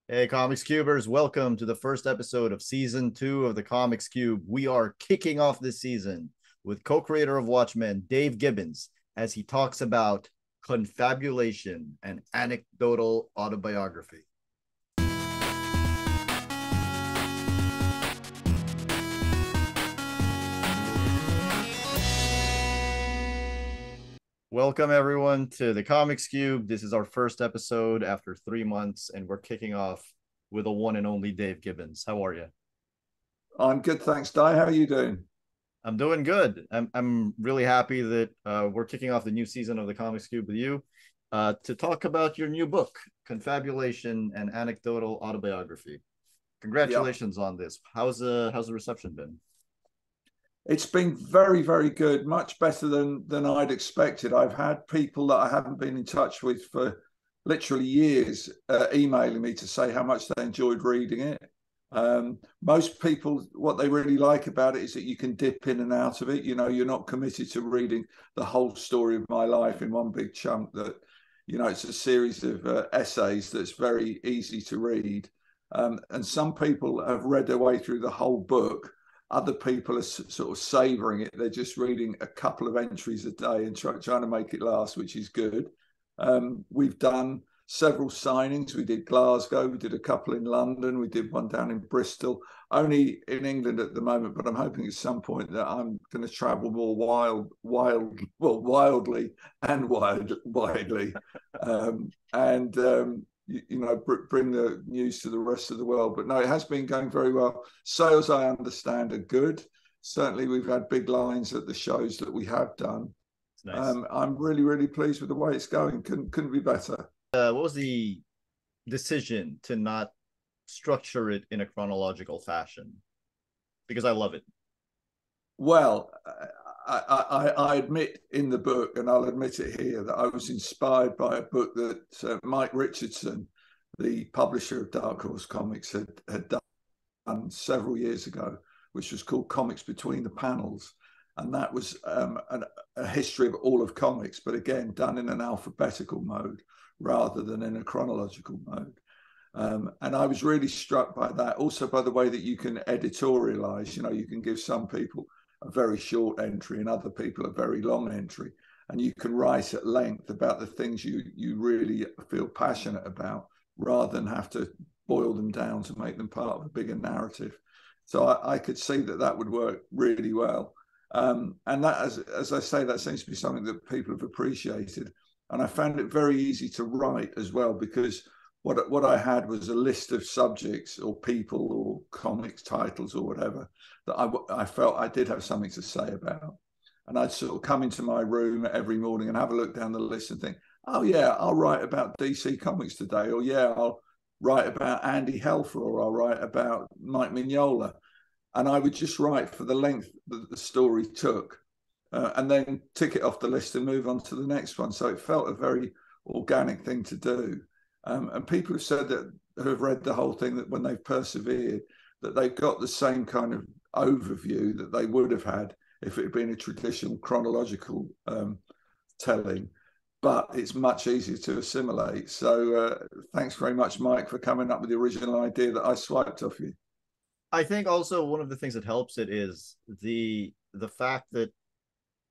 Hey, Comics Cubers, welcome to the first episode of season 2 of the Comics Cube. We are kicking off this season with co-creator of Watchmen, Dave Gibbons, as he talks about confabulation and anecdotal autobiography. Welcome, everyone, to the Comics Cube. This is our first episode after 3 months, and we're kicking off with the one and only Dave Gibbons. How are you? I'm good, thanks, Duy. How are you doing? I'm doing good. I'm really happy that we're kicking off the new season of the Comics Cube with you to talk about your new book, Confabulation and Anecdotal Autobiography. Yeah, Congratulations on this. How's the reception been? it's been very, very good. Much better than I'd expected. I've had people that I haven't been in touch with for literally years emailing me to say how much they enjoyed reading it. Most people, what they really like about it is that you can dip in and out of it. You know, you're not committed to reading the whole story of my life in one big chunk. That, you know, it's a series of essays that's very easy to read. And some people have read their way through the whole book. Other people are sort of savoring it. They're just reading a couple of entries a day and trying to make it last, which is good. We've done several signings. We did Glasgow, we did a couple in London, we did one down in Bristol, only in England at the moment, but I'm hoping at some point that I'm going to travel more wildly and widely, and you know, bring the news to the rest of the world. But no, it has been going very well. Sales, I understand, are good. Certainly, we've had big lines at the shows that we have done. It's nice. I'm really, really pleased with the way it's going. Couldn't be better. What was the decision to not structure it in a chronological fashion? Because I love it. Well, I admit in the book, and I'll admit it here, that I was inspired by a book that Mike Richardson, the publisher of Dark Horse Comics, had done several years ago, which was called Comics Between the Panels. And that was a history of all of comics, but again, done in an alphabetical mode rather than in a chronological mode. And I was really struck by that. Also, by the way that you can editorialize, you know, you can give some people a very short entry and other people a very long entry. And you can write at length about the things you really feel passionate about rather than have to boil them down to make them part of a bigger narrative. So I could see that that would work really well. And that, as I say, that seems to be something that people have appreciated. And I found it very easy to write as well, because what I had was a list of subjects or people or comics titles or whatever that I felt I did have something to say about. And I'd sort of come into my room every morning and have a look down the list and think, oh, yeah, I'll write about DC Comics today. Or, yeah, I'll write about Andy Helfer, or I'll write about Mike Mignola. And I would just write for the length that the story took, and then tick it off the list and move on to the next one. So it felt a very organic thing to do. And people have said that, who have read the whole thing, that when they've persevered, that they've got the same kind of overview that they would have had if it had been a traditional chronological telling. But it's much easier to assimilate. So thanks very much, Mike, for coming up with the original idea that I swiped off you. I think also one of the things that helps it is the fact that,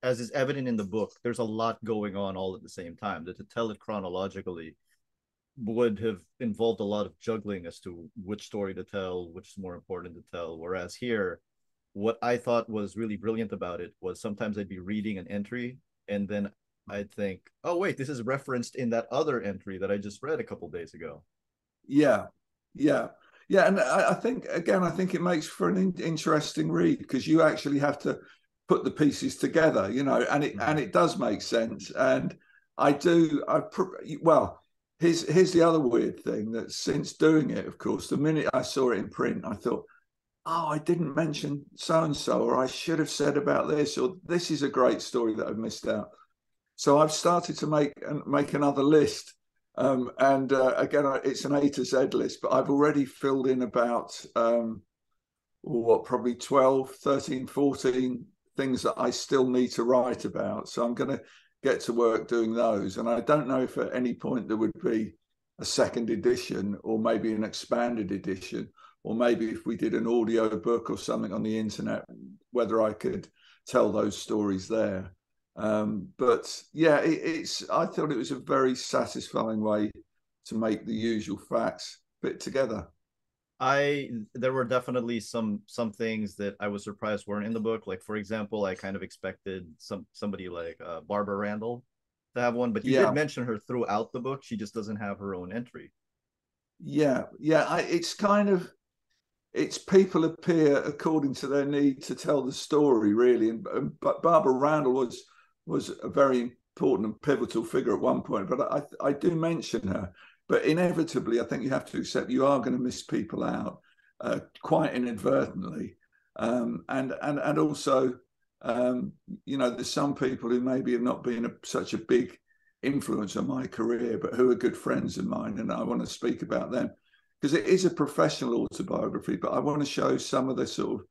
as is evident in the book, there's a lot going on all at the same time. That to tell it chronologically would have involved a lot of juggling as to which story to tell, which is more important to tell. Whereas here, what I thought was really brilliant about it was sometimes I'd be reading an entry and then I'd think, oh, wait, this is referenced in that other entry that I just read a couple days ago. Yeah, yeah. Yeah, and I think, again, I think it makes for an interesting read, because you actually have to put the pieces together, you know, and it does make sense. And well, here's the other weird thing, that since doing it, of course, the minute I saw it in print, I thought, oh, I didn't mention so and so, or I should have said about this, or this is a great story that I've missed out. So I've started to make another list. And again, it's an A to Z list, but I've already filled in about, probably 12, 13, 14 things that I still need to write about. So I'm going to get to work doing those. And I don't know if at any point there would be a second edition, or maybe an expanded edition, or maybe if we did an audio book or something on the internet, whether I could tell those stories there. But yeah, I thought it was a very satisfying way to make the usual facts fit together. There were definitely some things that I was surprised weren't in the book. Like for example, I kind of expected somebody like Barbara Randall to have one, but you did Yeah, mention her throughout the book. She just doesn't have her own entry. yeah. It's kind of, it's people appear according to their need to tell the story, really. But Barbara Randall was a very important and pivotal figure at one point. But I do mention her. But inevitably, I think you have to accept you are going to miss people out quite inadvertently, and also, there's some people who maybe have not been such a big influence on my career, but who are good friends of mine, and I want to speak about them because it is a professional autobiography, but I want to show some of the sort of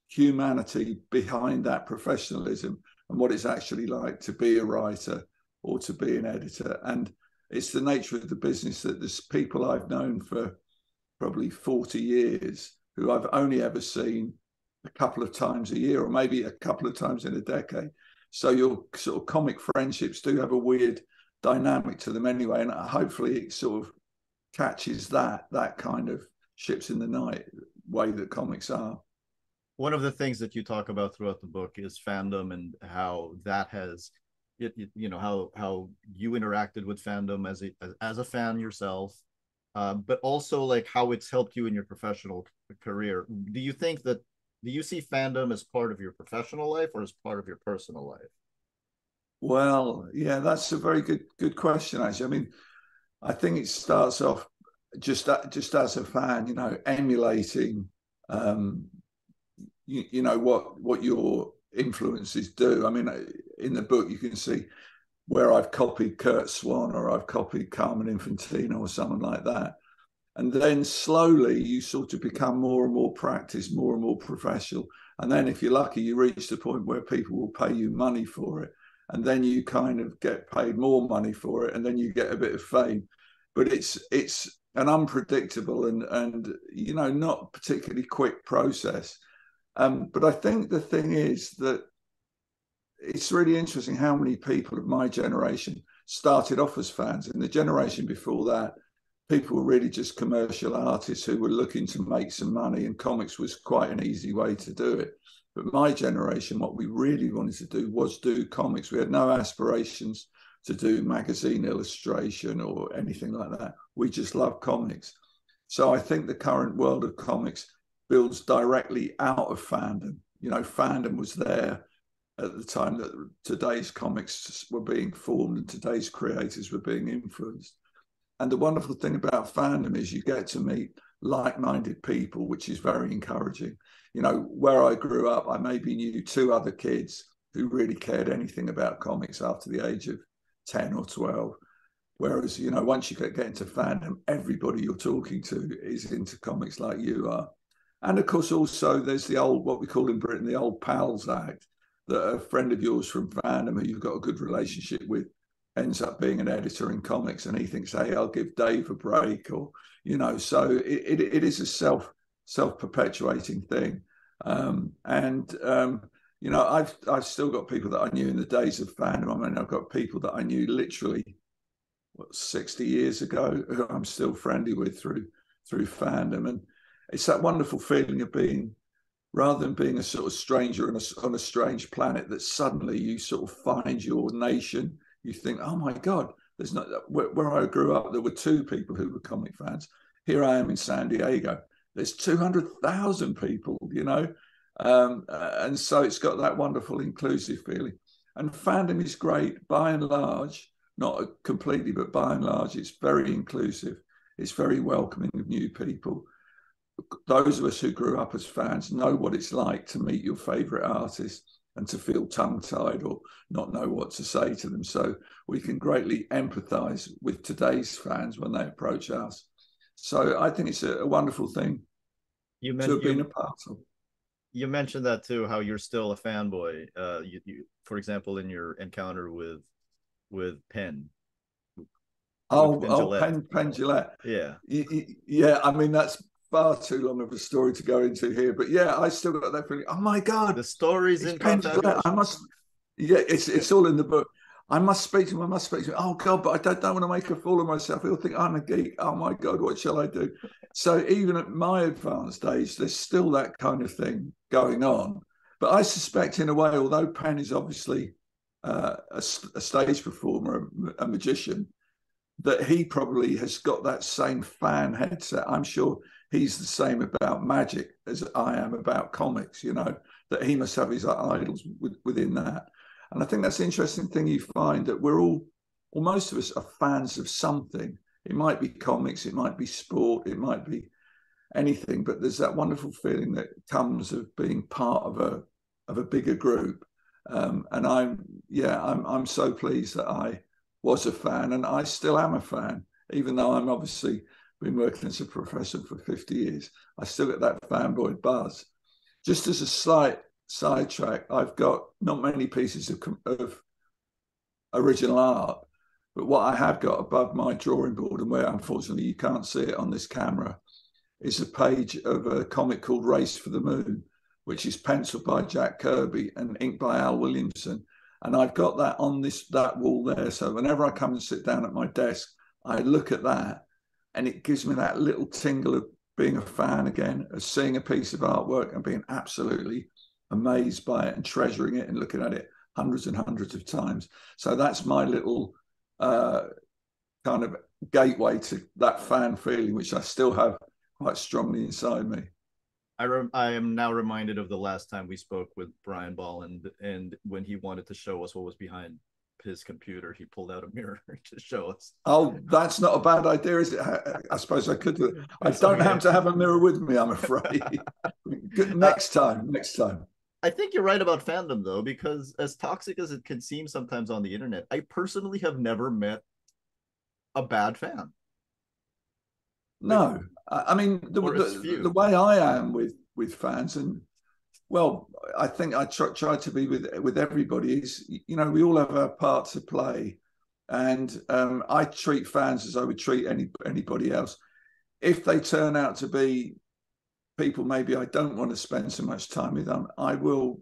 humanity behind that professionalism and what it's actually like to be a writer or to be an editor. And it's the nature of the business that there's people I've known for probably 40 years who I've only ever seen a couple of times a year, or maybe a couple of times in a decade. So your sort of comic friendships do have a weird dynamic to them anyway. And hopefully it sort of catches that kind of ships in the night way that comics are. One of the things that you talk about throughout the book is fandom and how that has how you interacted with fandom as a fan yourself, but also like how it's helped you in your professional career. Do you see fandom as part of your professional life or as part of your personal life? Well, yeah, that's a very good question, actually. I mean, I think it starts off just as a fan, emulating, um, what your influences do. I mean, in the book you can see where I've copied Kurt Swan or I've copied Carmen Infantino or someone like that. And then slowly you sort of become more and more practiced, more and more professional. And then if you're lucky, you reach the point where people will pay you money for it. And then you kind of get paid more money for it. And then you get a bit of fame. But it's an unpredictable and not particularly quick process. But I think the thing is that it's really interesting how many people of my generation started off as fans. In the generation before that, people were really just commercial artists who were looking to make some money, and comics was quite an easy way to do it. But my generation, what we really wanted to do was do comics. We had no aspirations to do magazine illustration or anything like that. We just loved comics. So I think the current world of comics builds directly out of fandom. Fandom was there at the time that today's comics were being formed and today's creators were being influenced. And the wonderful thing about fandom is you get to meet like-minded people, which is very encouraging. Where I grew up, I maybe knew two other kids who really cared anything about comics after the age of 10 or 12. Whereas, once you get into fandom, everybody you're talking to is into comics like you are. And of course, also there's the old, what we call in Britain, the old pals act, that a friend of yours from fandom who you've got a good relationship with ends up being an editor in comics, and he thinks, hey, I'll give Dave a break, or so it is a self-perpetuating thing. I've still got people that I knew in the days of fandom. I mean, I've got people that I knew literally 60 years ago who I'm still friendly with through fandom. And it's that wonderful feeling of being, rather than being a sort of stranger on a strange planet, that suddenly you sort of find your nation. You think, oh my God, there's not, where I grew up, there were two people who were comic fans. Here I am in San Diego. There's 200,000 people, and so it's got that wonderful inclusive feeling. And fandom is great by and large, not completely, but by and large, it's very inclusive. It's very welcoming of new people. Those of us who grew up as fans know what it's like to meet your favorite artist and to feel tongue-tied or not know what to say to them. So we can greatly empathize with today's fans when they approach us. So I think it's a wonderful thing You to meant have been a part of. you mentioned that too, how you're still a fanboy. For example, in your encounter with Penn, in Gillette. Penn Gillette. Yeah. Yeah, I mean, that's far too long of a story to go into here. But yeah, I still got that feeling, oh my God. The stories in Penn Gillette. I Confabulation. must, yeah, it's all in the book. I must speak to him. I must speak to him. Oh God, but I don't want to make a fool of myself. He'll think I'm a geek. Oh my God, what shall I do? So even at my advanced age, there's still that kind of thing going on. But I suspect, in a way, although Penn is obviously a stage performer, a magician, that he probably has got that same fan headset. I'm sure he's the same about magic as I am about comics, you know, that he must have his idols within that. And I think that's the interesting thing you find, that we're all, or most of us, are fans of something. It might be comics, it might be sport, it might be anything, but there's that wonderful feeling that comes of being part of a bigger group. And I'm so pleased that I was a fan, and I still am a fan, even though I'm obviously been working as a professor for 50 years. I still get that fanboy buzz. Just as a slight sidetrack, I've got not many pieces of original art, but what I have got above my drawing board, and where unfortunately you can't see it on this camera, is a page of a comic called Race for the Moon, which is penciled by Jack Kirby and inked by Al Williamson. And I've got that on that wall there. So whenever I come and sit down at my desk, I look at that, and it gives me that little tingle of being a fan again, of seeing a piece of artwork and being absolutely amazed by it and treasuring it and looking at it hundreds and hundreds of times. So that's my little kind of gateway to that fan feeling, which I still have quite strongly inside me. I am now reminded of the last time we spoke with Brian Ball, and when he wanted to show us what was behind his computer, he pulled out a mirror to show us. Oh, that's not a bad idea, is it? I suppose I could do it. I don't happen to have a mirror with me, I'm afraid. Next time. I think you're right about fandom, though, because as toxic as it can seem sometimes on the internet, I personally have never met a bad fan. No, I mean, the way I am with fans, and well, I think I try to be with everybody, is, you know, we all have our part to play, and I treat fans as I would treat anybody else. If they turn out to be people maybe I don't want to spend so much time with them, I will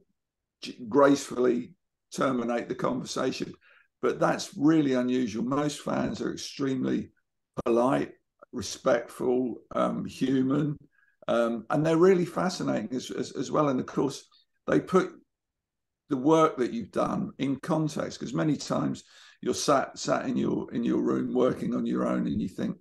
gracefully terminate the conversation. But that's really unusual. Most fans are extremely polite, respectful, human, and they're really fascinating as well. And of course, they put the work that you've done in context, because many times you're sat in your room working on your own, and you think,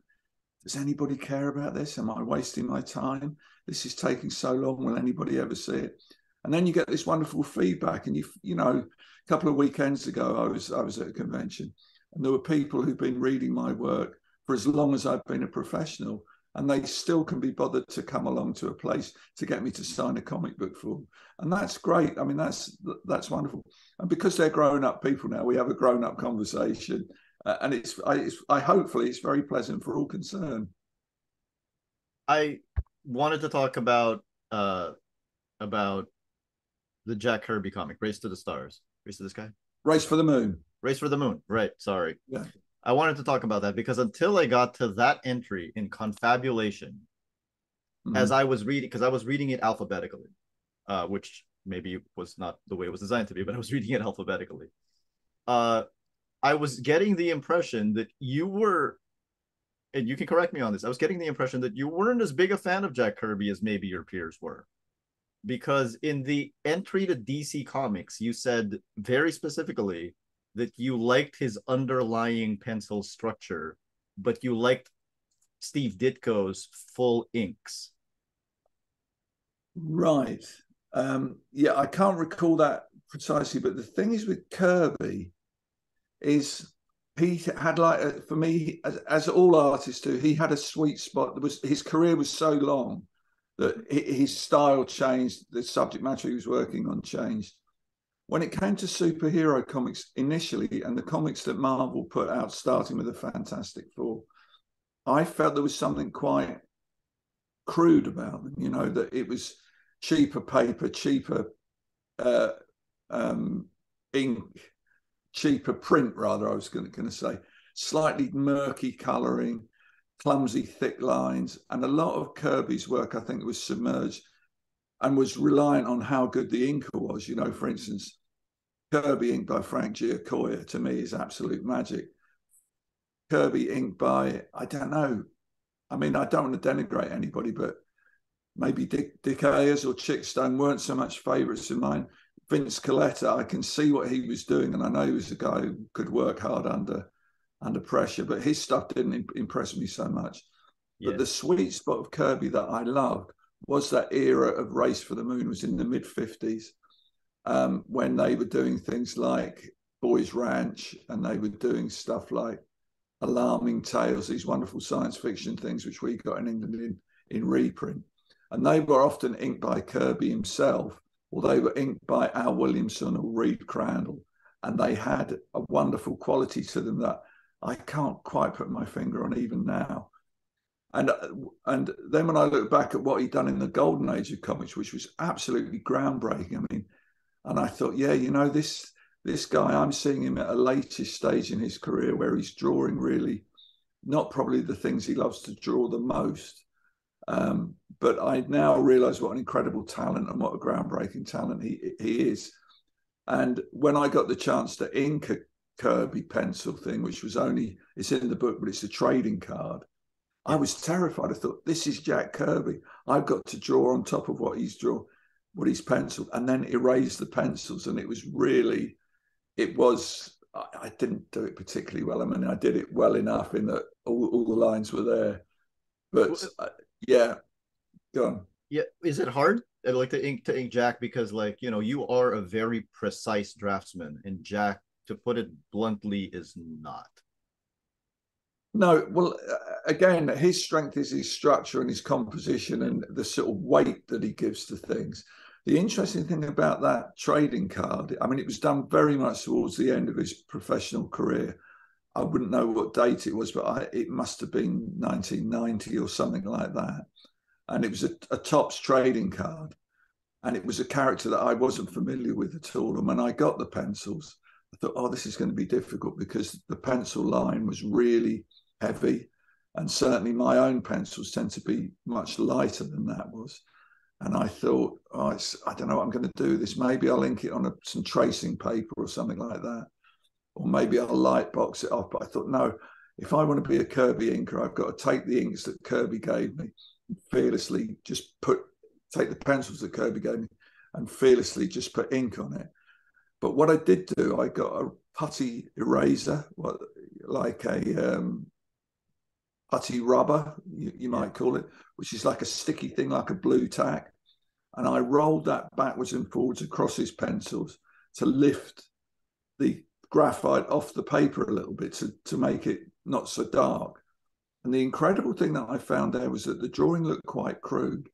does anybody care about this? Am I wasting my time? This is taking so long. Will anybody ever see it? And then you get this wonderful feedback. And you know, a couple of weekends ago, I was at a convention, and there were people who've been reading my work for as long as I've been a professional, and they still can be bothered to come along to a place to get me to sign a comic book for them. And that's great. I mean, that's wonderful. And because they're grown up people now, we have a grown up conversation, and I hopefully it's very pleasant for all concerned. I wanted to talk about the Jack Kirby comic, Race to the Stars. Race to the Sky? Race for the Moon. Race for the Moon. Right. Sorry. Yeah. I wanted to talk about that because until I got to that entry in Confabulation, as I was reading, because I was reading it alphabetically, which maybe was not the way it was designed to be, but I was reading it alphabetically. I was getting the impression that you were, and you can correct me on this, I was getting the impression that you weren't as big a fan of Jack Kirby as maybe your peers were. Because in the entry to DC Comics, you said very specifically that you liked his underlying pencil structure, but you liked Steve Ditko's full inks. Right. Yeah, I can't recall that precisely, but the thing is with Kirby is he had, like, for me, as all artists do, he had a sweet spot. His career was so long that his style changed, the subject matter he was working on changed. When it came to superhero comics initially, and the comics that Marvel put out, starting with the Fantastic Four, I felt there was something quite crude about them, you know, that it was cheaper paper, cheaper ink, cheaper print, rather, I was going to say. slightly murky colouring, clumsy, thick lines. And a lot of Kirby's work, I think, was submerged and was reliant on how good the inker was. You know, for instance, Kirby ink by Frank Giacoia, to me, is absolute magic. Kirby ink by, I don't know, I mean, I don't want to denigrate anybody, but maybe Dick Ayers or Chickstone weren't so much favourites of mine. Vince Coletta, I can see what he was doing, and I know he was a guy who could work hard under pressure, but his stuff didn't impress me so much. Yeah. But the sweet spot of Kirby that I loved was that era of Race for the Moon, was in the mid-50s, when they were doing things like Boys Ranch, and they were doing stuff like Alarming Tales, these wonderful science fiction things which we got in England in reprint. And they were often inked by Kirby himself, or they were inked by Al Williamson or Reed Crandall. And they had a wonderful quality to them that I can't quite put my finger on even now. And then when I look back at what he'd done in the golden age of comics, which was absolutely groundbreaking, I mean, and I thought, yeah, you know, this guy, I'm seeing him at a latest stage in his career where he's drawing really not probably the things he loves to draw the most. But I now realize what an incredible talent and what a groundbreaking talent he is. And when I got the chance to ink a Kirby pencil thing, which was only, it's in the book, but it's a trading card, I was terrified. I thought, this is Jack Kirby. I've got to draw on top of what he's drawn, what he's penciled, and then erase the pencils. And it was really, I didn't do it particularly well. I mean, I did it well enough in that all the lines were there. But yeah, go on. Yeah, is it hard like to ink Jack, because like, you know, you are a very precise draftsman, and Jack, to put it bluntly, is not. No, well, again, his strength is his structure and his composition and the sort of weight that he gives to things. The interesting thing about that trading card, I mean, it was done very much towards the end of his professional career. I wouldn't know what date it was, but it must have been 1990 or something like that. And it was a Topps trading card. And it was a character that I wasn't familiar with at all. And when I got the pencils, I thought, oh, this is going to be difficult, because the pencil line was really heavy. And certainly my own pencils tend to be much lighter than that was. And I thought, oh, I don't know what I'm going to do this. Maybe I'll ink it on some tracing paper or something like that. Or maybe I'll light box it off. But I thought, no, if I want to be a Kirby inker, I've got to take the inks that Kirby gave me, and fearlessly just take the pencils that Kirby gave me and fearlessly just put ink on it. But what I did do, I got a putty eraser, like a putty rubber, you might call it, which is like a sticky thing, like a blue tack. And I rolled that backwards and forwards across his pencils to lift the graphite off the paper a little bit to make it not so dark. And the incredible thing that I found there was that the drawing looked quite crude.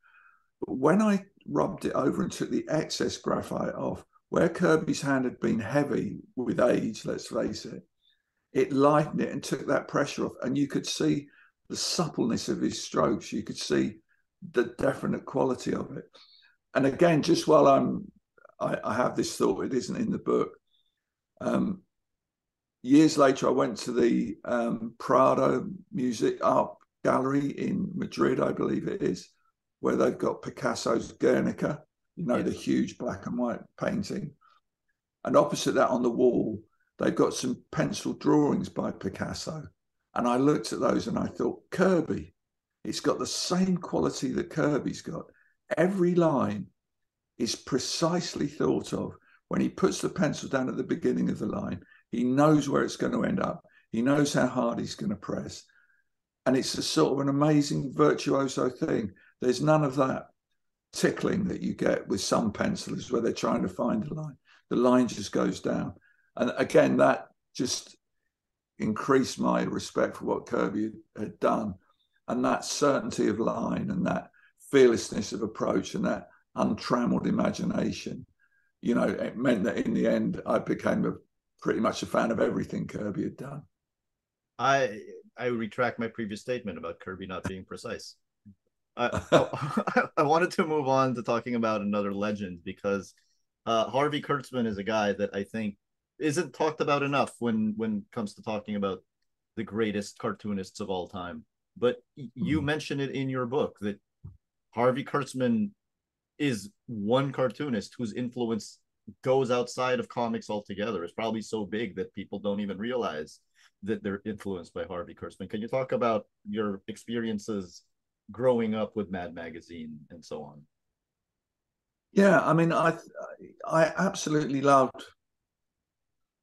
But when I rubbed it over and took the excess graphite off, where Kirby's hand had been heavy with age, let's face it, it lightened it and took that pressure off. And you could see the suppleness of his strokes. You could see the definite quality of it. And again, just while I have this thought, it isn't in the book. Years later, I went to the Prado Music Art Gallery in Madrid, I believe it is, where they've got Picasso's Guernica, you know, the huge black and white painting. And opposite that on the wall, they've got some pencil drawings by Picasso. And I looked at those and I thought, Kirby, it's got the same quality that Kirby's got. Every line is precisely thought of. When he puts the pencil down at the beginning of the line, he knows where it's going to end up. He knows how hard he's going to press. And it's a sort of an amazing virtuoso thing. There's none of that tickling that you get with some pencilers where they're trying to find the line. The line just goes down. And again, that just increased my respect for what Kirby had done. And that certainty of line and that fearlessness of approach and that untrammeled imagination, you know, it meant that in the end, I became pretty much a fan of everything Kirby had done. I retract my previous statement about Kirby not being precise. I wanted to move on to talking about another legend, because Harvey Kurtzman is a guy that I think isn't talked about enough when it comes to talking about the greatest cartoonists of all time. But you mention it in your book that Harvey Kurtzman is one cartoonist whose influence goes outside of comics altogether. It's probably so big that people don't even realize that they're influenced by Harvey Kurtzman. Can you talk about your experiences growing up with Mad Magazine and so on? Yeah, I mean, I absolutely loved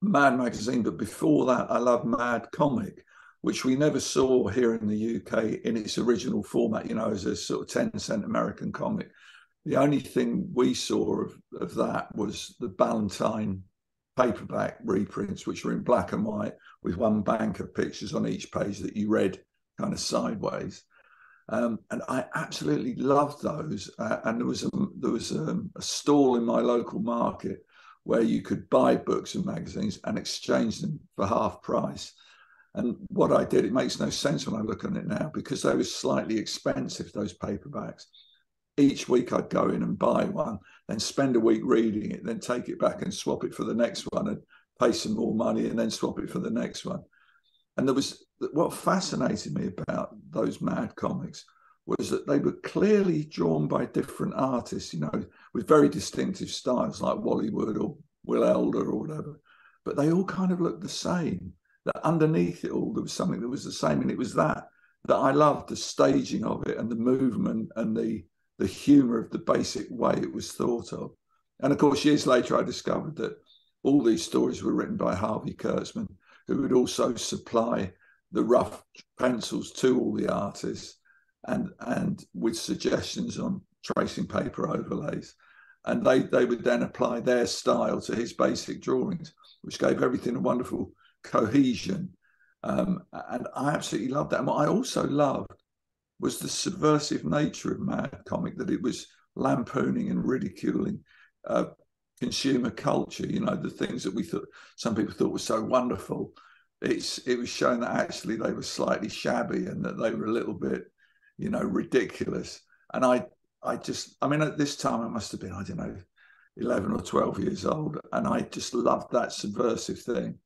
Mad Magazine, but before that, I loved Mad Comic, which we never saw here in the UK in its original format, you know, as a sort of 10-cent American comic. The only thing we saw of that was the Ballantine paperback reprints, which were in black and white with one bank of pictures on each page that you read kind of sideways. And I absolutely loved those. And there was a stall in my local market where you could buy books and magazines and exchange them for half price. And what I did, it makes no sense when I look on it now, because they were slightly expensive, those paperbacks. Each week I'd go in and buy one, then spend a week reading it, then take it back and swap it for the next one and pay some more money and then swap it for the next one. And there was, what fascinated me about those Mad comics was that they were clearly drawn by different artists, you know, with very distinctive styles like Wally Wood or Will Elder or whatever. But they all kind of looked the same. That underneath it all, there was something that was the same. And it was that I loved, the staging of it and the movement and the humor of the basic way it was thought of. And of course, years later, I discovered that all these stories were written by Harvey Kurtzman, who would also supply the rough pencils to all the artists and with suggestions on tracing paper overlays. And they would then apply their style to his basic drawings, which gave everything a wonderful cohesion. And I absolutely loved that. And what I also loved was the subversive nature of Mad Comic, that it was lampooning and ridiculing consumer culture, you know, the things that we thought, some people thought were so wonderful. It was showing that actually they were slightly shabby and that they were a little bit, you know, ridiculous. And I mean, at this time I must have been, I don't know, 11 or 12 years old. And I just loved that subversive thing.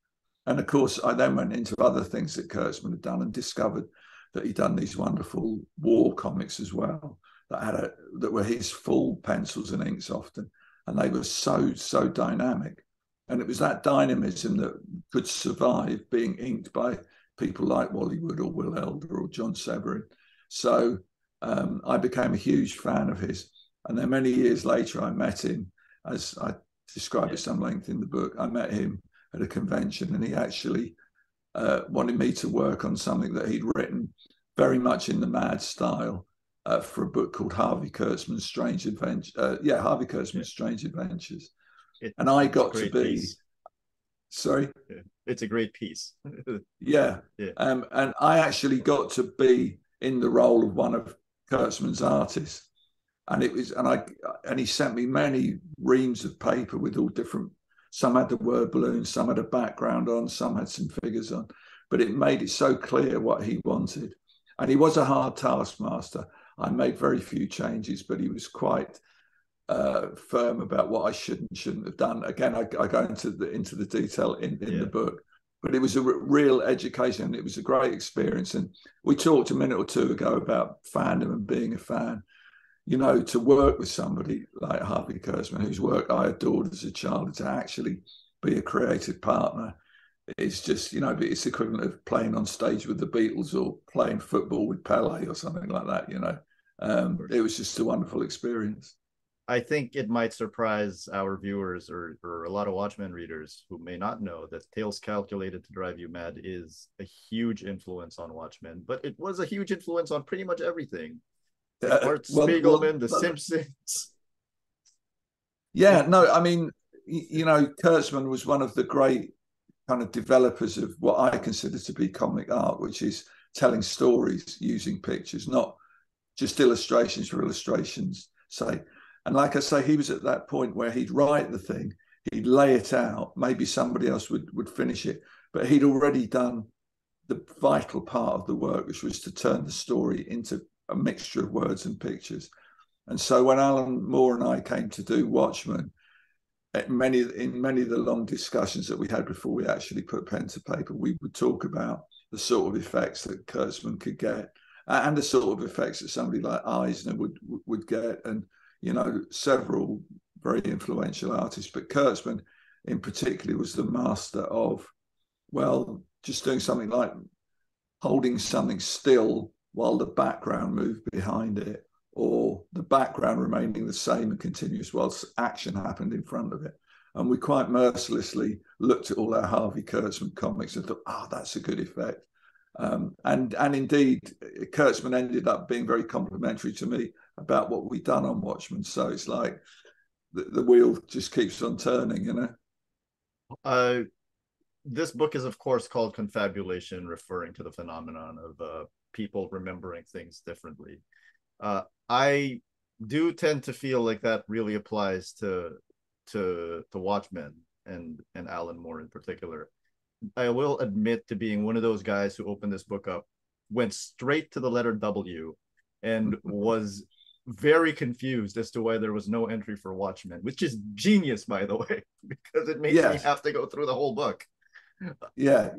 And of course, I then went into other things that Kurtzman had done and discovered that he'd done these wonderful war comics as well that were his full pencils and inks often. And they were so dynamic. And it was that dynamism that could survive being inked by people like Wally Wood or Will Elder or John Severin. So I became a huge fan of his. And then many years later, I met him, as I describe at some length in the book. I met him at a convention, and he actually wanted me to work on something that he'd written very much in the Mad style for a book called Harvey Kurtzman's Strange Adventures. Harvey Kurtzman's Strange Adventures. And I got to be... Piece. Sorry? Yeah. It's a great piece. Yeah. And I actually got to be in the role of one of Kurtzman's artists. And it was, and he sent me many reams of paper with all different, some had the word balloon, some had a background on, some had some figures on, but it made it so clear what he wanted. And he was a hard taskmaster. I made very few changes, but he was quite firm about what I shouldn't have done. Again, I go into the detail in the book, but it was a real education. It was a great experience. And we talked a minute or two ago about fandom and being a fan. You know, to work with somebody like Harvey Kurtzman, whose work I adored as a child, and to actually be a creative partner, it's just, you know, it's equivalent of playing on stage with the Beatles or playing football with Pele or something like that, you know. It was just a wonderful experience. I think it might surprise our viewers or a lot of Watchmen readers who may not know that Tales Calculated to Drive You Mad is a huge influence on Watchmen, but it was a huge influence on pretty much everything. Art Spiegelman, The Simpsons. Yeah, no, I mean, you know, Kurtzman was one of the great kind of developers of what I consider to be comic art, which is telling stories using pictures, not just illustrations for illustrations' sake. And like I say, he was at that point where he'd write the thing, he'd lay it out, maybe somebody else would finish it, but he'd already done the vital part of the work, which was to turn the story into a mixture of words and pictures. And so when Alan Moore and I came to do Watchmen, in many of the long discussions that we had before we actually put pen to paper, we would talk about the sort of effects that Kurtzman could get, and the sort of effects that somebody like Eisner would get, and several very influential artists. But Kurtzman, in particular, was the master of, well, just doing something like holding something still while the background moved behind it, or the background remaining the same and continuous whilst action happened in front of it. And we quite mercilessly looked at all our Harvey Kurtzman comics and thought, that's a good effect. And indeed, Kurtzman ended up being very complimentary to me about what we'd done on Watchmen. So it's like the wheel just keeps on turning, This book is, of course, called Confabulation, referring to the phenomenon of people remembering things differently. I do tend to feel like that really applies to Watchmen and Alan Moore in particular. I will admit to being one of those guys who opened this book up, went straight to the letter W, and was very confused as to why there was no entry for Watchmen, which is genius, by the way, because it makes me have to go through the whole book. Yeah.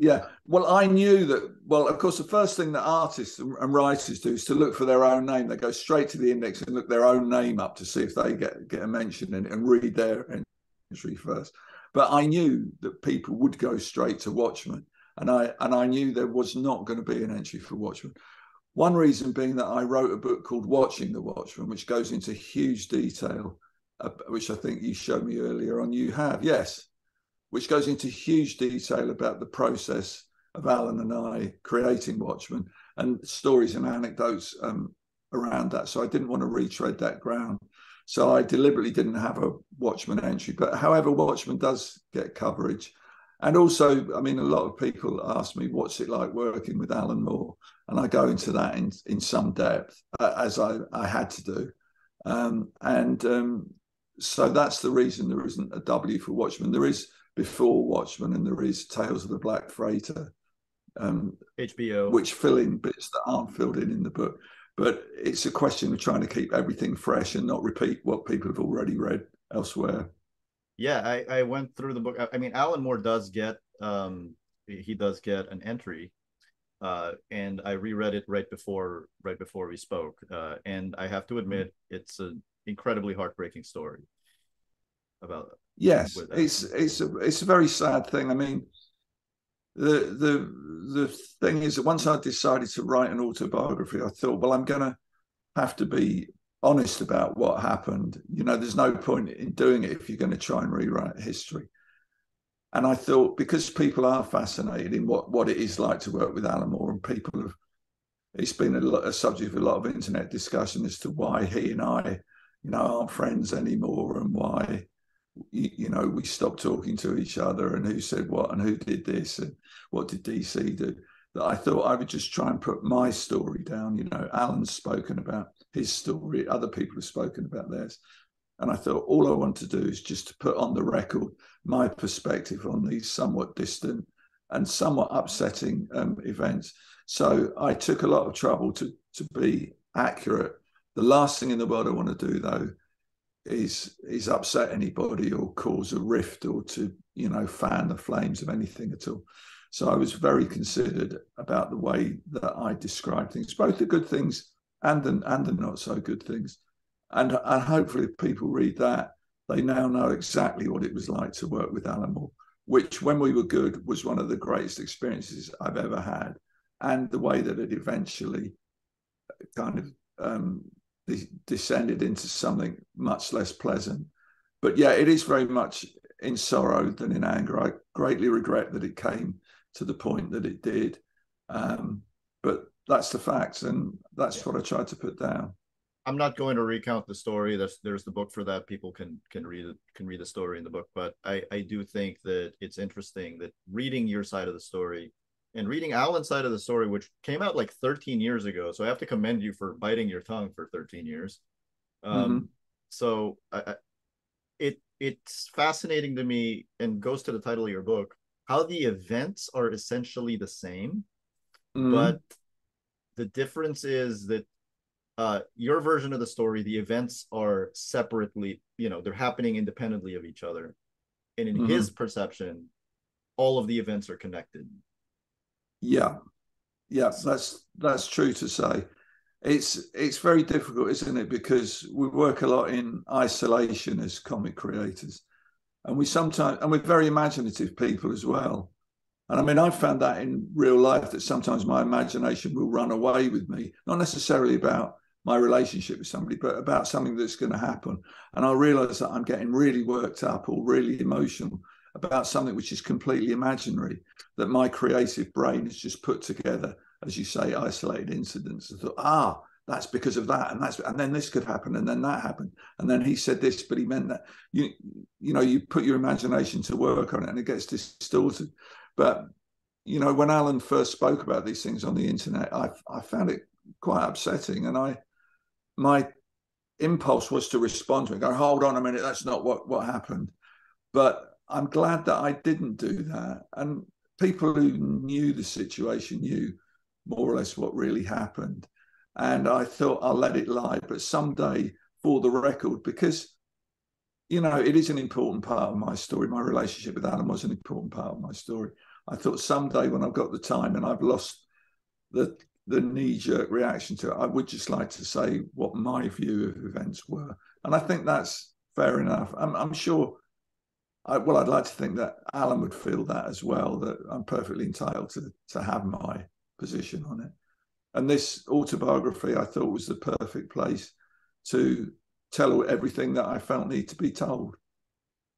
Well, I knew that. Well, of course, the first thing that artists and writers do is to look for their own name. They go straight to the index and look their own name up to see if they get a mention in it and read their entry first. But I knew that people would go straight to Watchmen, and I knew there was not going to be an entry for Watchmen. One reason being that I wrote a book called Watching the Watchmen, which goes into huge detail, which I think you showed me earlier on. You have, yes. Which goes into huge detail about the process of Alan and I creating Watchmen, and stories and anecdotes around that. So I didn't want to retread that ground. So I deliberately didn't have a Watchmen entry. But however, Watchmen does get coverage. And also, I mean, a lot of people ask me, what's it like working with Alan Moore? And I go into that in some depth, as I had to do. So that's the reason there isn't a W for Watchmen. There is Before Watchmen, and there is Tales of the Black Freighter, HBO, which fill in bits that aren't filled in the book. But it's a question of trying to keep everything fresh and not repeat what people have already read elsewhere. Yeah, I went through the book. I mean, Alan Moore does get he does get an entry, and I reread it right before we spoke, and I have to admit it's an incredibly heartbreaking story about. Yes, it's a very sad thing. I mean, the thing is that once I decided to write an autobiography, I thought, well, I'm going to have to be honest about what happened. There's no point in doing it if you're going to try and rewrite history. And I thought, because people are fascinated in what it is like to work with Alan Moore, and people have, it's been a subject of a lot of internet discussion as to why he and I, aren't friends anymore, and why we stopped talking to each other, and who said what, and who did this, and what did DC do. That I thought I would just try and put my story down. Alan's spoken about his story, other people have spoken about theirs. And I thought all I want to do is just to put on the record my perspective on these somewhat distant and somewhat upsetting events. So I took a lot of trouble to be accurate. The last thing in the world I want to do, though, is upset anybody or cause a rift or to fan the flames of anything at all. So I was very considered about the way that I describe things, both the good things and the not so good things. And hopefully if people read that, they now know exactly what it was like to work with Alan Moore, which, when we were good, was one of the greatest experiences I've ever had, and the way that it eventually kind of descended into something much less pleasant. But yeah, it is very much in sorrow than in anger. I greatly regret that it came to the point that it did. But that's the facts, and that's what I tried to put down. I'm not going to recount the story. There's the book for that. People can read the story in the book. But I do think that it's interesting that reading your side of the story and reading Alan's side of the story, which came out like 13 years ago. So I have to commend you for biting your tongue for 13 years. So it's fascinating to me, and goes to the title of your book, how the events are essentially the same, but the difference is that your version of the story, the events are separately, they're happening independently of each other. And in his perception, all of the events are connected. Yeah. Yeah, that's true to say. It's very difficult, isn't it? Because we work a lot in isolation as comic creators, and we're very imaginative people as well. And I mean, I've found that in real life that sometimes my imagination will run away with me, not necessarily about my relationship with somebody, but about something that's going to happen. And I realize that I'm getting really worked up or really emotional about something which is completely imaginary, that my creative brain has just put together, as you say, isolated incidents. I thought, that's because of that, and then this could happen, and then that happened, and then he said this, but he meant that. You put your imagination to work on it, and it gets distorted. But when Alan first spoke about these things on the internet, I found it quite upsetting, and my impulse was to respond to it, go, hold on a minute, that's not what happened. But I'm glad that I didn't do that. And people who knew the situation knew more or less what really happened. And I thought, I'll let it lie. But someday, for the record, because, it is an important part of my story. My relationship with Alan was an important part of my story. I thought someday when I've got the time and I've lost the knee-jerk reaction to it, I would just like to say what my view of events were. And I think that's fair enough. I'm sure, I'd like to think that Alan would feel that as well, that I'm perfectly entitled to have my position on it. And this autobiography, I thought, was the perfect place to tell everything that I felt need to be told.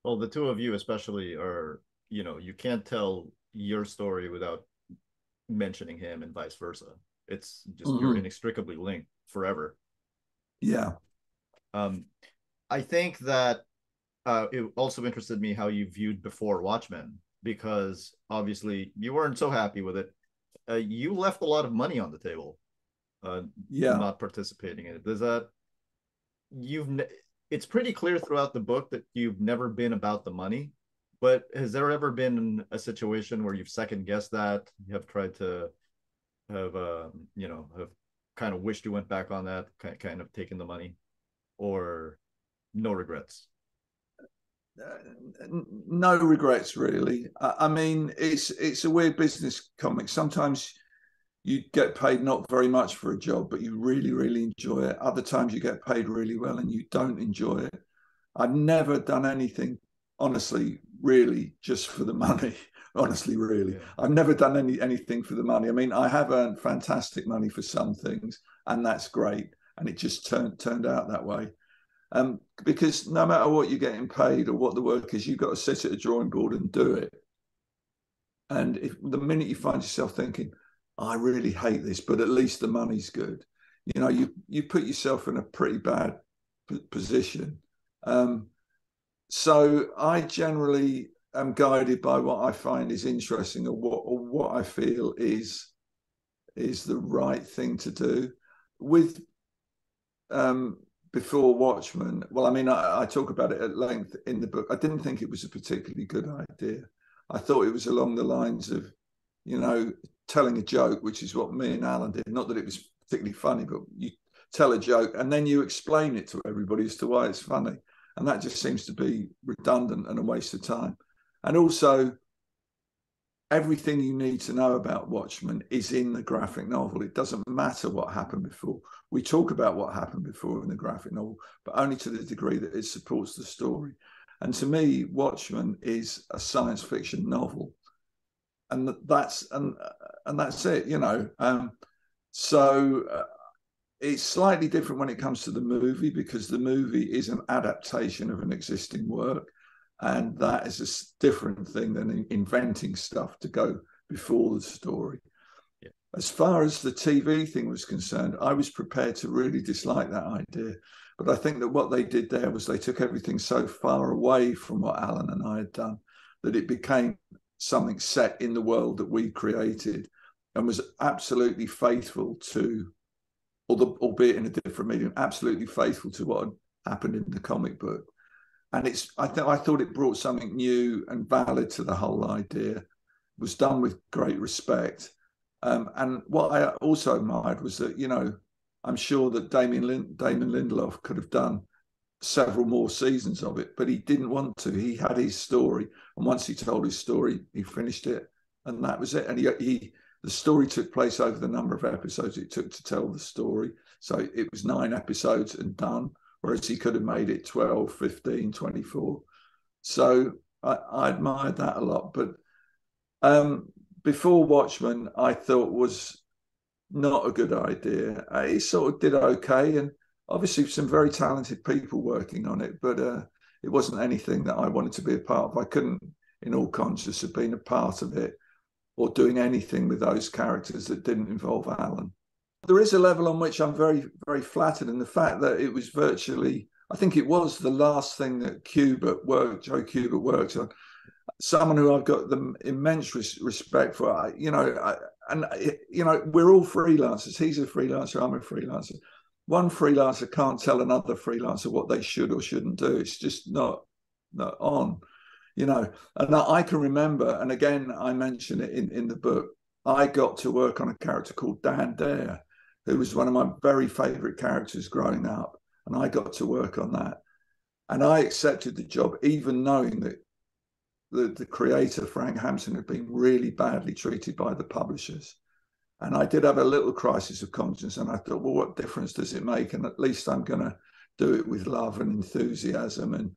Well, the two of you especially are, you can't tell your story without mentioning him and vice versa. It's just you're inextricably linked forever. Yeah. I think that it also interested me how you viewed before Watchmen, because obviously you weren't so happy with it. You left a lot of money on the table, not participating in it. Does that it's pretty clear throughout the book that you've never been about the money, but has there ever been a situation where you've second guessed that, you have tried to have have kind of wished you went back on that, kind of taken the money, or no regrets? No regrets, really. I mean, it's a weird business, comic. Sometimes you get paid not very much for a job, but you really, really enjoy it. Other times you get paid really well and you don't enjoy it. I've never done anything, honestly, really, just for the money. Honestly, really. Yeah. I've never done anything for the money. I mean, I have earned fantastic money for some things, and that's great. And it just turned out that way. Because no matter what you're getting paid or what the work is, you've got to sit at a drawing board and do it. And the minute you find yourself thinking, I really hate this, but at least the money's good, you put yourself in a pretty bad position. So I generally am guided by what I find is interesting, or what I feel is the right thing to do. With before Watchmen, well, I mean, I talk about it at length in the book. I didn't think it was a particularly good idea. I thought it was along the lines of, telling a joke, which is what me and Alan did. Not that it was particularly funny, but you tell a joke and then you explain it to everybody as to why it's funny. And that just seems to be redundant and a waste of time. And also, everything you need to know about Watchmen is in the graphic novel. It doesn't matter what happened before. We talk about what happened before in the graphic novel, but only to the degree that it supports the story. And to me, Watchmen is a science fiction novel. And that's it, So it's slightly different when it comes to the movie, because the movie is an adaptation of an existing work. And that is a different thing than inventing stuff to go before the story. Yeah. As far as the TV thing was concerned, I was prepared to really dislike that idea. But I think that what they did there was they took everything so far away from what Alan and I had done that it became something set in the world that we created, and was absolutely faithful to, albeit in a different medium, absolutely faithful to what had happened in the comic book. And I thought it brought something new and valid to the whole idea. It was done with great respect. And what I also admired was that, I'm sure that Damon Lindelof could have done several more seasons of it, but he didn't want to. He had his story, and once he told his story, he finished it, and that was it. And the story took place over the number of episodes it took to tell the story. So it was 9 episodes and done, whereas he could have made it 12, 15, 24. So I admired that a lot. But before Watchmen, I thought was not a good idea. It sort of did okay, and obviously some very talented people working on it, but it wasn't anything that I wanted to be a part of. I couldn't, in all conscience, have been a part of it or doing anything with those characters that didn't involve Alan. There is a level on which I'm very, very flattered, and the fact that it was virtually, I think it was the last thing that Joe Kubert worked on. Someone who I've got the immense respect for, we're all freelancers. He's a freelancer, I'm a freelancer. One freelancer can't tell another freelancer what they should or shouldn't do. It's just not on, And I can remember, and again, I mention it in the book, I got to work on a character called Dan Dare, who was one of my very favorite characters growing up. And I got to work on that. And I accepted the job, even knowing that the creator, Frank Hampson, had been really badly treated by the publishers. And I did have a little crisis of conscience. And I thought, well, what difference does it make? And at least I'm going to do it with love and enthusiasm. And,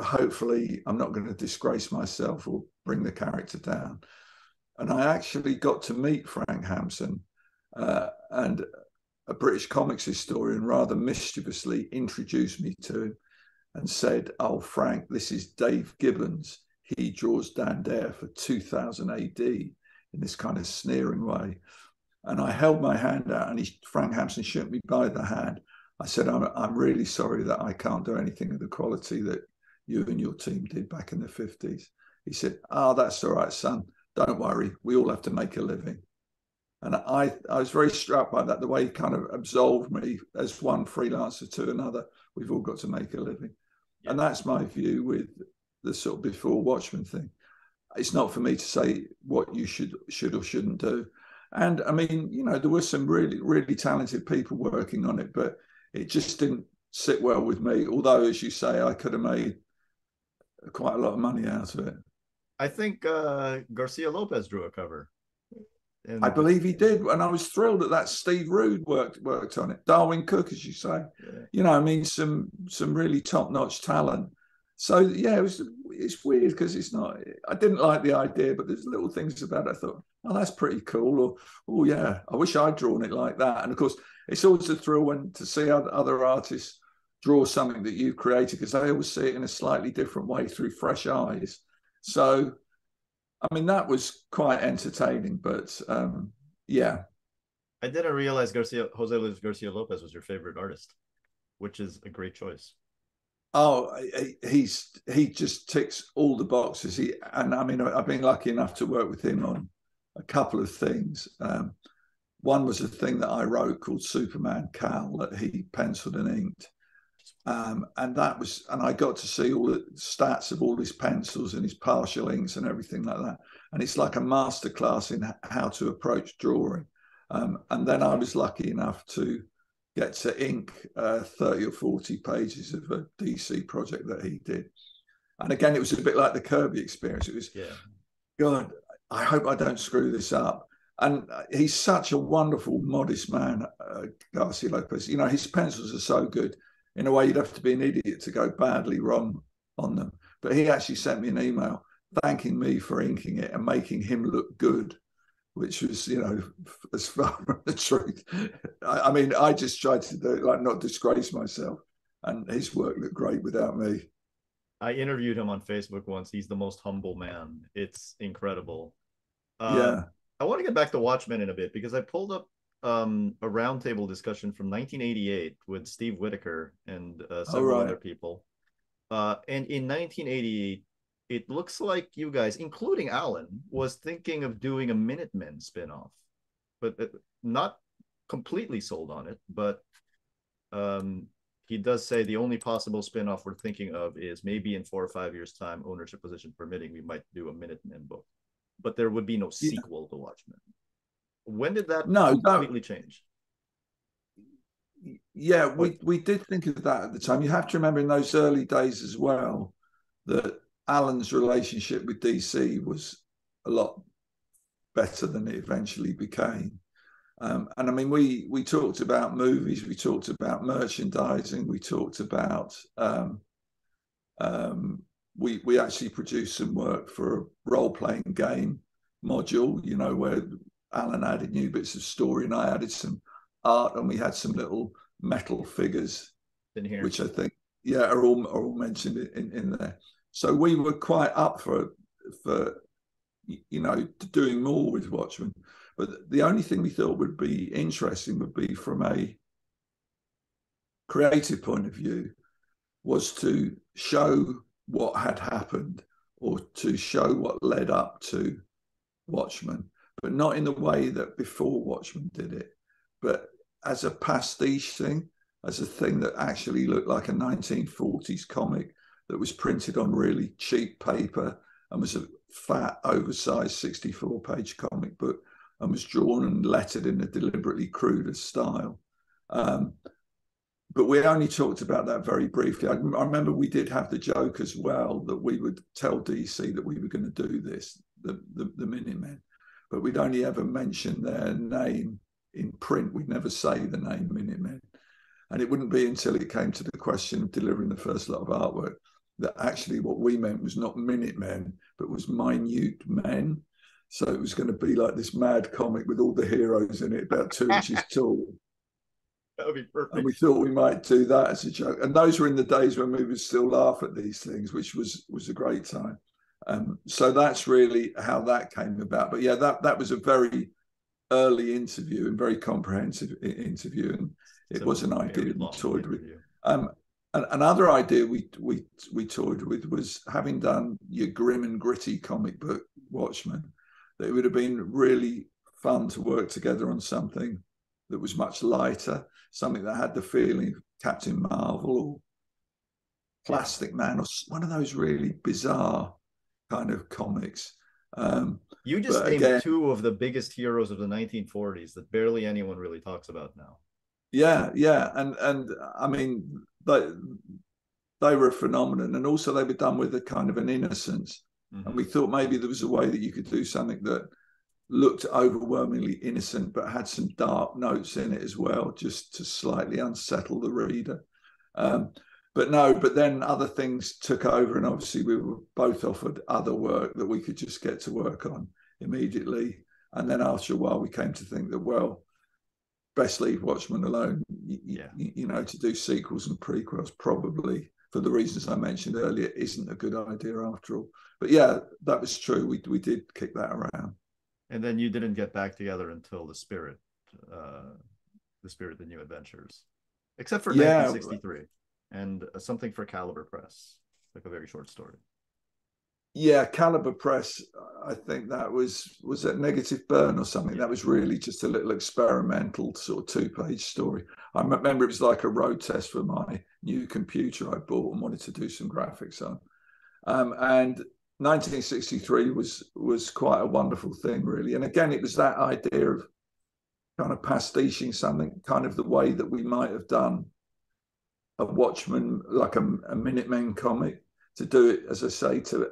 hopefully I'm not going to disgrace myself or bring the character down. And I actually got to meet Frank Hampson, and a British comics historian rather mischievously introduced me to him and said, "Oh, Frank, this is Dave Gibbons. He draws Dan Dare for 2000 AD," in this kind of sneering way. And I held my hand out, and Frank Hampson shook me by the hand. I said, I'm really sorry that I can't do anything of the quality that you and your team did back in the 50s. He said, "Oh, that's all right, son. Don't worry. We all have to make a living." And I was very struck by that, the way he kind of absolved me as one freelancer to another. We've all got to make a living. Yeah. And that's my view with the sort of before Watchmen thing. It's not for me to say what you should or shouldn't do. And I mean, there were some really, really talented people working on it, but it just didn't sit well with me. Although, as you say, I could have made quite a lot of money out of it. I think Garcia Lopez drew a cover. I believe he did, and I was thrilled that Steve Rude worked on it. Darwin Cook, as you say, some really top-notch talent. So yeah, it's weird because it's not. I didn't like the idea, but there's little things about it I thought, oh, that's pretty cool, or oh yeah, I wish I'd drawn it like that. And of course, it's always a thrill to see other artists draw something that you created, because they always see it in a slightly different way through fresh eyes. So, I mean, that was quite entertaining, but yeah. I didn't realize Jose Luis Garcia Lopez was your favorite artist, which is a great choice. Oh, he just ticks all the boxes. And I mean, I've been lucky enough to work with him on a couple of things. One was a thing that I wrote called Superman Cal that he penciled and inked. And I got to see all the stats of all his pencils and his partial inks and everything like that. And it's like a masterclass in how to approach drawing. And then I was lucky enough to get to ink 30 or 40 pages of a DC project that he did. And again, it was a bit like the Kirby experience. It was, God, I hope I don't screw this up. And he's such a wonderful, modest man, Garcia Lopez. His pencils are so good. In a way, you'd have to be an idiot to go badly wrong on them. But he actually sent me an email thanking me for inking it and making him look good, which was, as far from the truth. I mean, I just tried to do it, like, not disgrace myself. And his work looked great without me. I interviewed him on Facebook once. He's the most humble man. It's incredible. Yeah. I want to get back to Watchmen in a bit, because I pulled up a roundtable discussion from 1988 with Steve Whitaker and several other people. And in 1988, it looks like you guys, including Alan, was thinking of doing a Minutemen spinoff, but not completely sold on it. But he does say the only possible spinoff we're thinking of is maybe in 4 or 5 years' time, ownership position permitting, we might do a Minutemen book. But there would be no sequel to Watchmen. When did that completely change? Yeah, we did think of that at the time. You have to remember in those early days as well that Alan's relationship with DC was a lot better than it eventually became. And I mean, we talked about movies, we talked about merchandising, we talked about we actually produced some work for a role-playing game module, you know, where Alan added new bits of story and I added some art, and we had some little metal figures in here, which I think, yeah, are all mentioned in there. So we were quite up for you know, doing more with Watchmen. But the only thing we thought would be interesting would be from a creative point of view, was to show what had happened or to show what led up to Watchmen, but not in the way that before Watchmen did it, but as a pastiche thing, as a thing that actually looked like a 1940s comic that was printed on really cheap paper and was a fat, oversized 64-page comic book and was drawn and lettered in a deliberately cruder style. But we only talked about that very briefly. I remember we did have the joke as well that we would tell DC that we were going to do this, the Minutemen, but we'd only ever mention their name in print. We'd never say the name Minutemen. And it wouldn't be until it came to the question of delivering the first lot of artwork that actually what we meant was not Minutemen, but was Minute Men. So it was going to be like this mad comic with all the heroes in it, about 2 inches tall. That would be perfect. And we thought we might do that as a joke. And those were in the days when we would still laugh at these things, which was a great time. So that's really how that came about. But yeah, that was a very early interview and very comprehensive interview. And it was an idea we toyed with. Another idea we toyed with was, having done your grim and gritty comic book Watchmen, that it would have been really fun to work together on something that was much lighter, something that had the feeling of Captain Marvel or Plastic Man, or one of those really bizarre kind of comics. You just named two of the biggest heroes of the 1940s that barely anyone really talks about now. Yeah, and I mean, they were a phenomenon, and also they were done with a kind of an innocence. And we thought maybe there was a way that you could do something that looked overwhelmingly innocent but had some dark notes in it as well, just to slightly unsettle the reader. But then other things took over, and obviously we were both offered other work that we could just get to work on immediately. And then after a while we came to think that, well, best leave Watchmen alone. You know, to do sequels and prequels, probably for the reasons I mentioned earlier, isn't a good idea after all. But yeah, that was true. We did kick that around. And then you didn't get back together until the Spirit, the New Adventures, except for 1963 and something for Caliber Press, like a very short story. Yeah, Caliber Press, I think that was that Negative Burn or something. That was really just a little experimental sort of 2-page story. I remember it was like a road test for my new computer I bought and wanted to do some graphics on. And 1963 was quite a wonderful thing, really. And again, it was that idea of kind of pastiching something, kind of the way that we might have done a Watchmen, like a Minutemen comic, to do it, as I say, to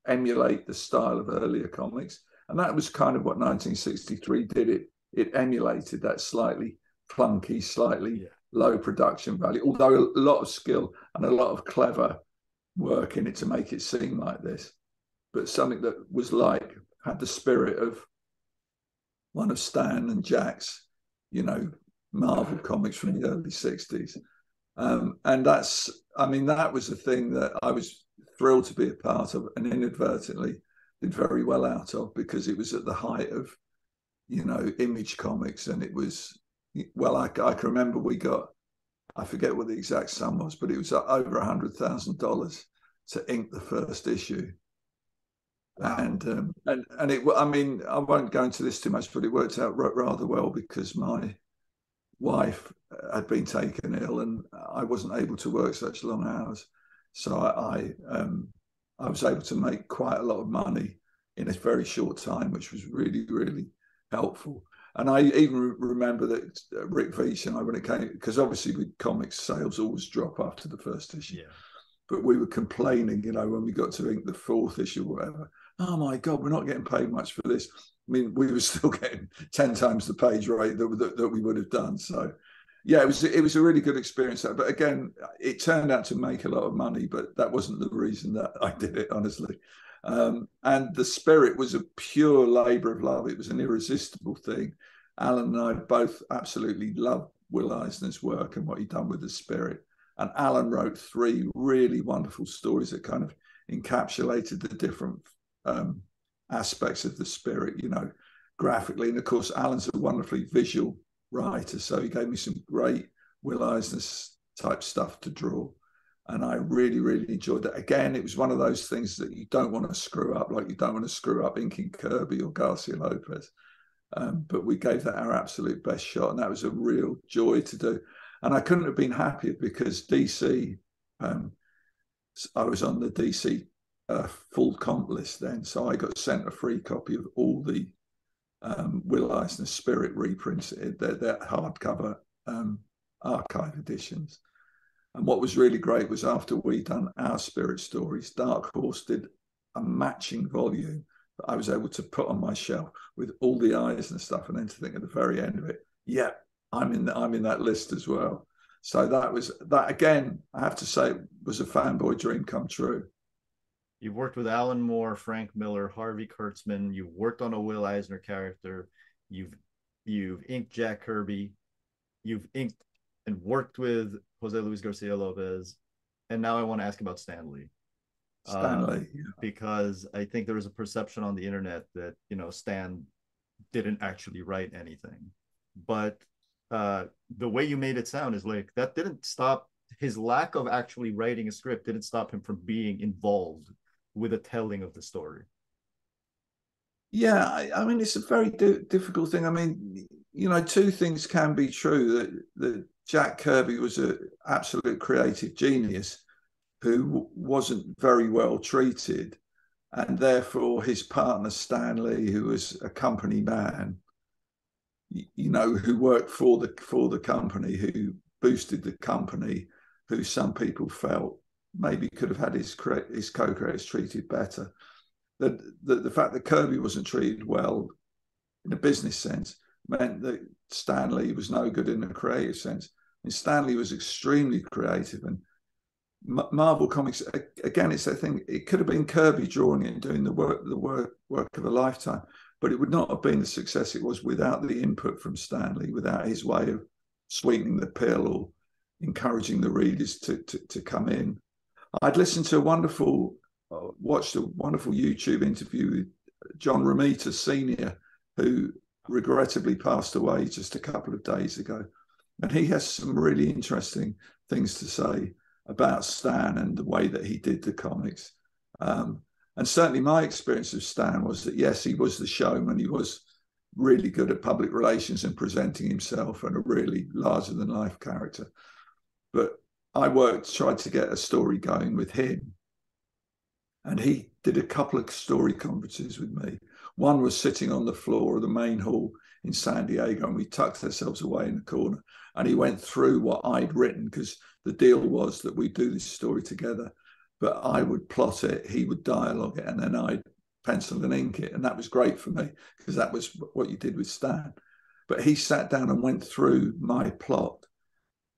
emulate the style of earlier comics. And that was kind of what 1963 did. It emulated that slightly clunky, slightly low production value, although a lot of skill and a lot of clever work in it to make it seem like this, but something that was had the spirit of one of Stan and Jack's, you know, Marvel comics from the early 60s. And that was a thing that I was thrilled to be a part of, and inadvertently did very well out of, because it was at the height of, you know, Image Comics. And it was, well, I can remember we got, I forget what the exact sum was, but it was over $100,000 to ink the first issue. Wow. And it, I mean, I won't go into this too much, but it worked out rather well, because my wife had been taken ill and I wasn't able to work such long hours. So I was able to make quite a lot of money in a very short time, which was really, really helpful. And I even remember that Rick Veitch and I, when it came, because obviously with comics, sales always drop after the first issue. Yeah. But we were complaining, you know, when we got to ink the 4th issue or whatever, oh my God, we're not getting paid much for this. I mean, we were still getting 10 times the page rate that we would have done. So, yeah, it was a really good experience. But again, it turned out to make a lot of money, but that wasn't the reason that I did it, honestly. And The Spirit was a pure labour of love. It was an irresistible thing. Alan and I both absolutely loved Will Eisner's work and what he'd done with The Spirit. And Alan wrote 3 really wonderful stories that kind of encapsulated the different aspects of The Spirit, you know, graphically. And of course, Alan's a wonderfully visual writer, so he gave me some great Will Eisner type stuff to draw. And I really, really enjoyed that. Again, it was one of those things that you don't want to screw up, like you don't want to screw up inking Kirby or Garcia Lopez. But we gave that our absolute best shot, and that was a real joy to do. And I couldn't have been happier because DC, I was on the DC full comp list then, so I got sent a free copy of all the Will Eisner Spirit reprints, their hardcover archive editions. And what was really great was after we'd done our Spirit stories, Dark Horse did a matching volume that I was able to put on my shelf with all the Eisner stuff, and then to think at the very end of it, yeah, I'm in that list as well. So that again, I have to say, was a fanboy dream come true. You've worked with Alan Moore, Frank Miller, Harvey Kurtzman. You've worked on a Will Eisner character. You've inked Jack Kirby. You've inked and worked with Jose Luis Garcia Lopez. And now I want to ask about Stan Lee. Because I think there was a perception on the internet that, you know, Stan didn't actually write anything. But the way you made it sound is like that didn't stop his lack of actually writing a script, didn't stop him from being involved with the telling of the story. Yeah, I mean, it's a very difficult thing. I mean, you know, 2 things can be true, that Jack Kirby was an absolute creative genius who wasn't very well treated, and therefore his partner Stan Lee, who was a company man, you know, who worked for the company, who boosted the company, who some people felt maybe could have had his co-creators treated better. The fact that Kirby wasn't treated well in a business sense meant that Stan Lee was no good in a creative sense. And Stan Lee was extremely creative, and Marvel Comics, again, it's that thing. It could have been Kirby drawing it and doing the work of a lifetime, but it would not have been the success it was without the input from Stan Lee, without his way of sweetening the pill or encouraging the readers to come in. I'd listened to watched a wonderful YouTube interview with John Romita Sr., who regrettably passed away just a couple of days ago. And he has some really interesting things to say about Stan and the way that he did the comics. And certainly my experience of Stan was that, yes, he was the showman. He was really good at public relations and presenting himself, and a really larger-than-life character. But I tried to get a story going with him. And he did a couple of story conferences with me. One was sitting on the floor of the main hall in San Diego, and we tucked ourselves away in the corner. And he went through what I'd written, because the deal was that we'd do this story together. But I would plot it, he would dialogue it, and then I'd pencil and ink it. And that was great for me, because that was what you did with Stan. But he sat down and went through my plot,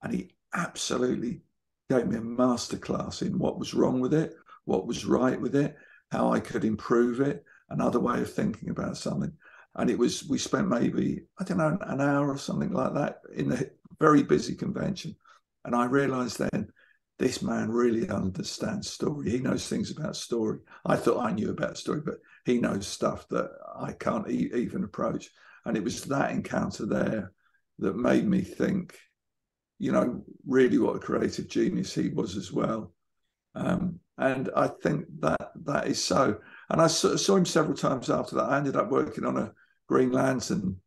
and he absolutely gave me a masterclass in what was wrong with it, what was right with it, how I could improve it, another way of thinking about something. And we spent maybe, I don't know, an hour or something like that in a very busy convention. And I realized then, this man really understands story. He knows things about story. I thought I knew about story, but he knows stuff that I can't even approach. And it was that encounter there that made me think, you know, really what a creative genius he was as well. And I think that is so. And I saw him several times after that. I ended up working on a Green Lantern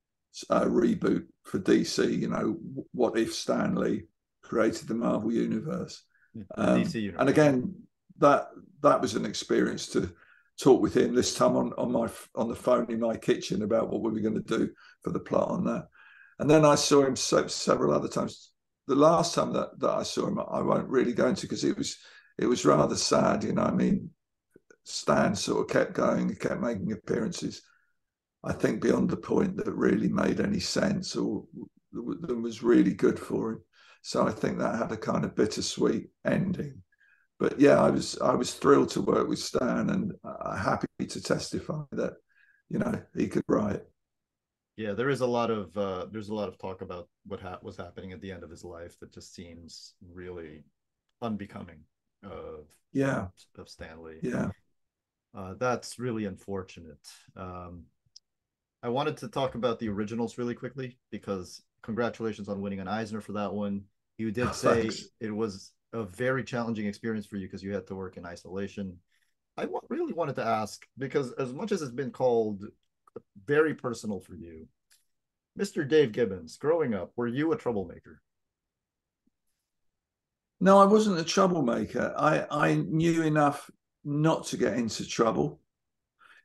reboot for DC. You know, what if Stan Lee created the Marvel Universe? DC Universe. And again, that was an experience to talk with him. This time on the phone in my kitchen about what we were going to do for the plot on that. And then I saw him several other times. The last time that I saw him, I won't really go into, because it was rather sad, you know. I mean, Stan sort of kept going, he kept making appearances. I think, beyond the point that really made any sense or that was really good for him. So I think that had a kind of bittersweet ending. But yeah, I was thrilled to work with Stan, and happy to testify that, he could write. Yeah, there's a lot of talk about what was happening at the end of his life that just seems really unbecoming of Yeah, Stanley. yeah. That's really unfortunate. Um, I wanted to talk about the originals really quickly because congratulations on winning an Eisner for that one. You did say Thanks. it was a very challenging experience for you because you had to work in isolation. Really wanted to ask because as much as it's been called very personal for you, Mr. Dave Gibbons, growing up, were you a troublemaker? No, I wasn't a troublemaker. I knew enough not to get into trouble.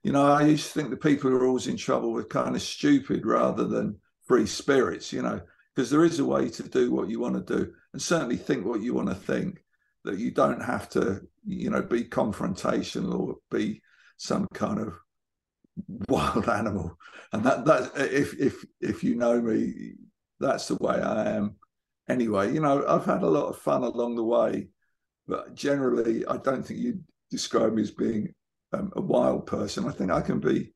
I used to think the people who are always in trouble were kind of stupid rather than free spirits, because there is a way to do what you want to do and certainly think what you want to think, that you don't have to, be confrontational or be some kind of wild animal. And that if you know me, that's the way I am. Anyway, I've had a lot of fun along the way, but generally, I don't think you'd describe me as being a wild person. I think I can be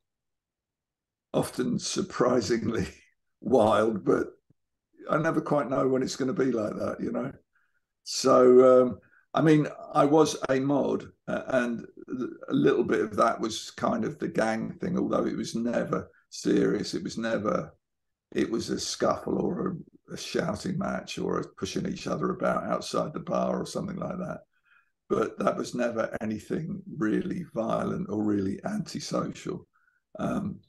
often surprisingly wild, but I never quite know when it's going to be like that. So, I mean, I was a mod, and a little bit of that was kind of the gang thing, although it was never serious. It was a scuffle or a shouting match or a pushing each other about outside the bar or something like that. But that was never anything really violent or really antisocial. Um,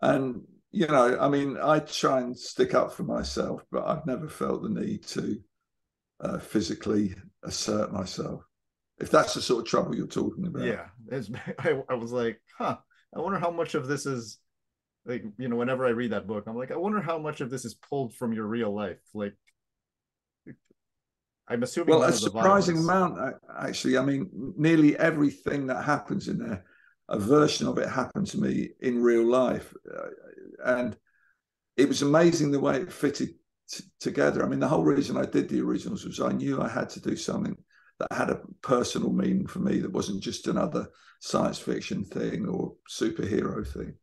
and, I mean, I try and stick up for myself, but I've never felt the need to physically assert myself. If that's the sort of trouble you're talking about. Yeah, I was like, huh. I wonder how much of this is like, whenever I read that book, I'm like, I wonder how much of this is pulled from your real life. Like, I'm assuming Well, none a of the surprising violence. amount, actually. I mean, nearly everything that happens in there, a version of it happened to me in real life. And it was amazing the way it fitted together. I mean, the whole reason I did the originals was I knew I had to do something that had a personal meaning for me, that wasn't just another science fiction thing or superhero thing.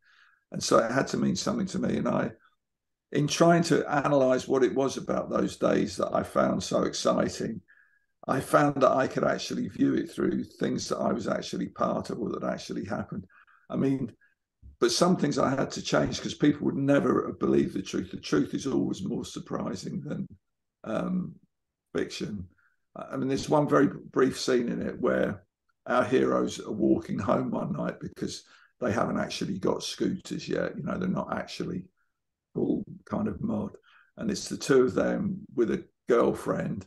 And so it had to mean something to me. And in trying to analyze what it was about those days that I found so exciting, I found that I could actually view it through things that I was actually part of or that actually happened. I mean, but some things I had to change because people would never believe the truth. The truth is always more surprising than um, fiction. I mean, there's one very brief scene in it where our heroes are walking home one night because they haven't actually got scooters yet. They're not actually full kind of mod. And it's the two of them with a girlfriend,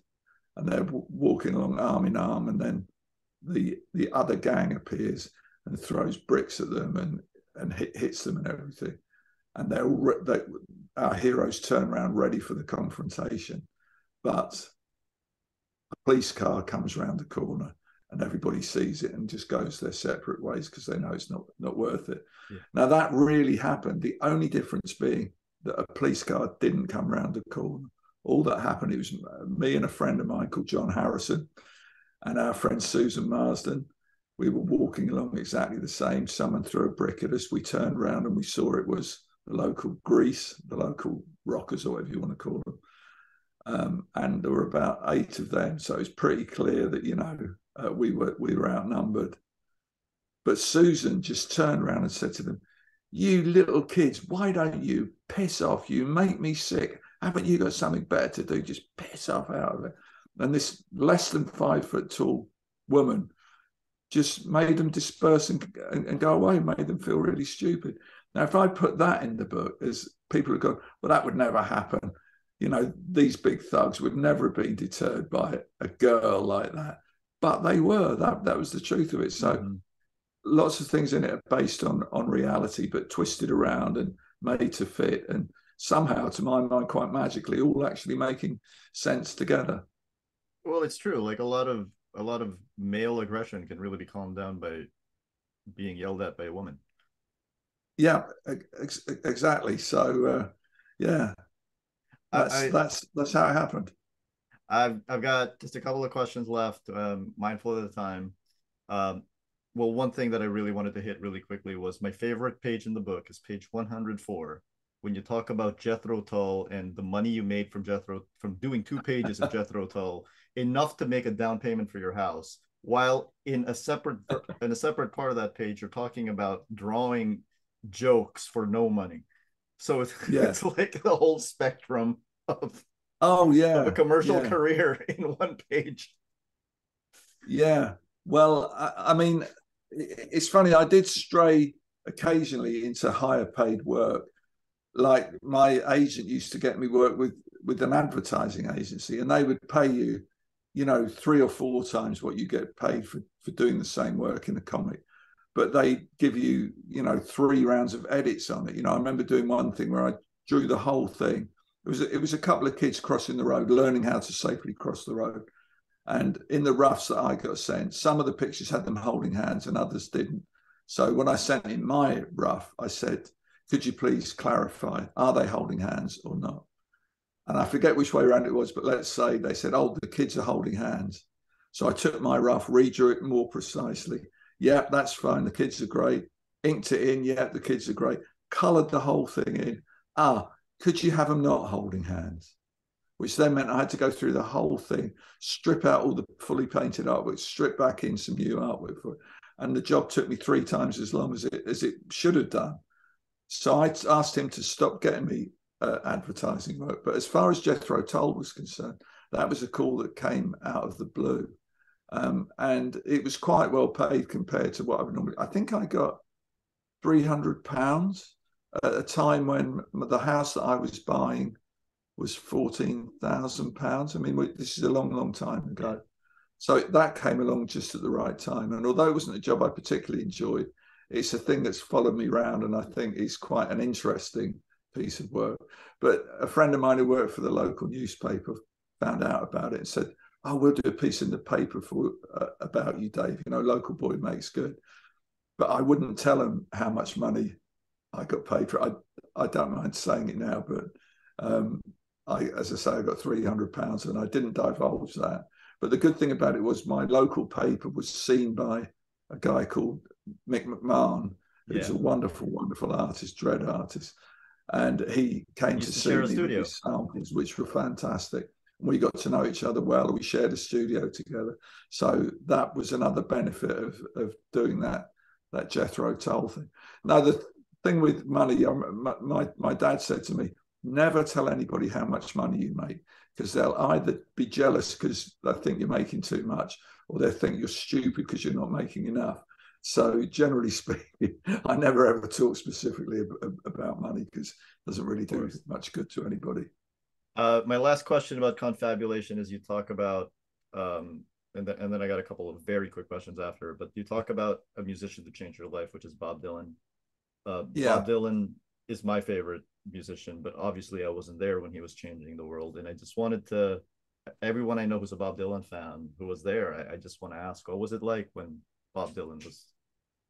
and they're walking along arm in arm, and then the other gang appears and throws bricks at them and hits them and everything. And our heroes turn around ready for the confrontation, but a police car comes around the corner and everybody sees it and just goes their separate ways because they know it's not worth it. Yeah. Now that really happened. The only difference being that a police car didn't come around the corner. All that happened, it was me and a friend of mine called John Harrison and our friend Susan Marsden. We were walking along exactly the same. Someone threw a brick at us. We turned around and we saw it was the local Grease, the local rockers, or whatever you want to call them. And there were about 8 of them. So it's pretty clear that, we were outnumbered. But Susan just turned around and said to them, "You little kids, why don't you piss off? You make me sick. Haven't you got something better to do? Just piss off out of it." And this less than 5 foot tall woman just made them disperse and go away, made them feel really stupid. Now, if I put that in the book, as people have gone, well, that would never happen. These big thugs would never have been deterred by a girl like that. But they were. That was the truth of it. So Mm-hmm. lots of things in it are based on reality, but twisted around and made to fit. And somehow, to my mind, quite magically, all actually making sense together. Well, it's true. Like a lot of male aggression can really be calmed down by being yelled at by a woman. Yeah, exactly. So yeah, that's how it happened. I've got just a couple of questions left, mindful of the time. Um, well, one thing that I really wanted to hit really quickly was my favorite page in the book is page 104. When you talk about Jethro Tull and the money you made from doing 2 pages of Jethro Tull, enough to make a down payment for your house. While in a separate part of that page, you're talking about drawing jokes for no money. So it's, Yeah. it's like the whole spectrum of Oh a yeah, commercial yeah, career in one page. yeah. Well, I mean, it's funny. I did stray occasionally into higher paid work. Like my agent used to get me work with an advertising agency, and they would pay you, 3 or 4 times what you get paid for doing the same work in a comic. But they give you, 3 rounds of edits on it. I remember doing one thing where I drew the whole thing. It was a couple of kids crossing the road, learning how to safely cross the road. And in the roughs that I got sent, some of the pictures had them holding hands and others didn't. So when I sent in my rough, I said, could you please clarify, are they holding hands or not? And I forget which way around it was, but let's say they said, oh, the kids are holding hands. So I took my rough, redrew it more precisely. Yeah, that's fine. The kids are great. Inked it in. Yeah, the kids are great. Coloured the whole thing in. Could you have them not holding hands? Which then meant I had to go through the whole thing, strip out all the fully painted artwork, strip back in some new artwork for it. And the job took me 3 times as long as it should have done. So I asked him to stop getting me advertising work. But as far as Jethro Tull was concerned, that was a call that came out of the blue. And it was quite well paid compared to what I would normally. I think I got £300 at a time when the house that I was buying was £14,000. I mean, this is a long, long time ago. Yeah. So that came along just at the right time. And although it wasn't a job I particularly enjoyed, it's a thing that's followed me around, and I think it's quite an interesting piece of work. But a friend of mine who worked for the local newspaper found out about it and said, oh, we'll do a piece in the paper about you, Dave. Local boy makes good. But I wouldn't tell him how much money I got paid for it. I don't mind saying it now, but as I say, I got £300 and I didn't divulge that. But the good thing about it was my local paper was seen by a guy called Mick McMahon, who's a wonderful, wonderful artist, dread artist. And he came to see me with his samples, which were fantastic. We got to know each other well. We shared a studio together. So that was another benefit of doing that Jethro Tull thing. Now, the thing with money, my dad said to me, never tell anybody how much money you make, because they'll either be jealous because they think you're making too much, or they think you're stupid because you're not making enough. So generally speaking, I never ever talk specifically about money because it doesn't really do much good to anybody. My last question about Confabulation is you talk about, and then I got a couple of very quick questions after, but you talk about a musician to change your life, which is Bob Dylan. Bob Dylan is my favorite musician, but obviously I wasn't there when he was changing the world. And I just wanted to, everyone I know who's a Bob Dylan fan who was there, I just want to ask, what was it like when Bob Dylan was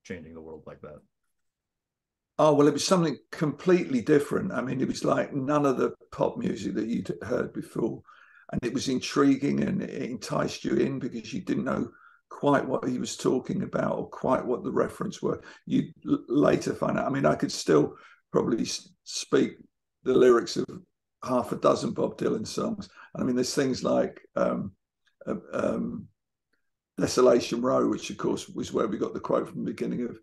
changing the world like that? Oh, well, it was something completely different. I mean, it was like none of the pop music that you'd heard before. And it was intriguing and it enticed you in because you didn't know quite what he was talking about or quite what the reference were. You later find out. I mean, I could still probably speak the lyrics of half a dozen Bob Dylan songs. And I mean, there's things like Desolation Row, which of course was where we got the quote from the beginning of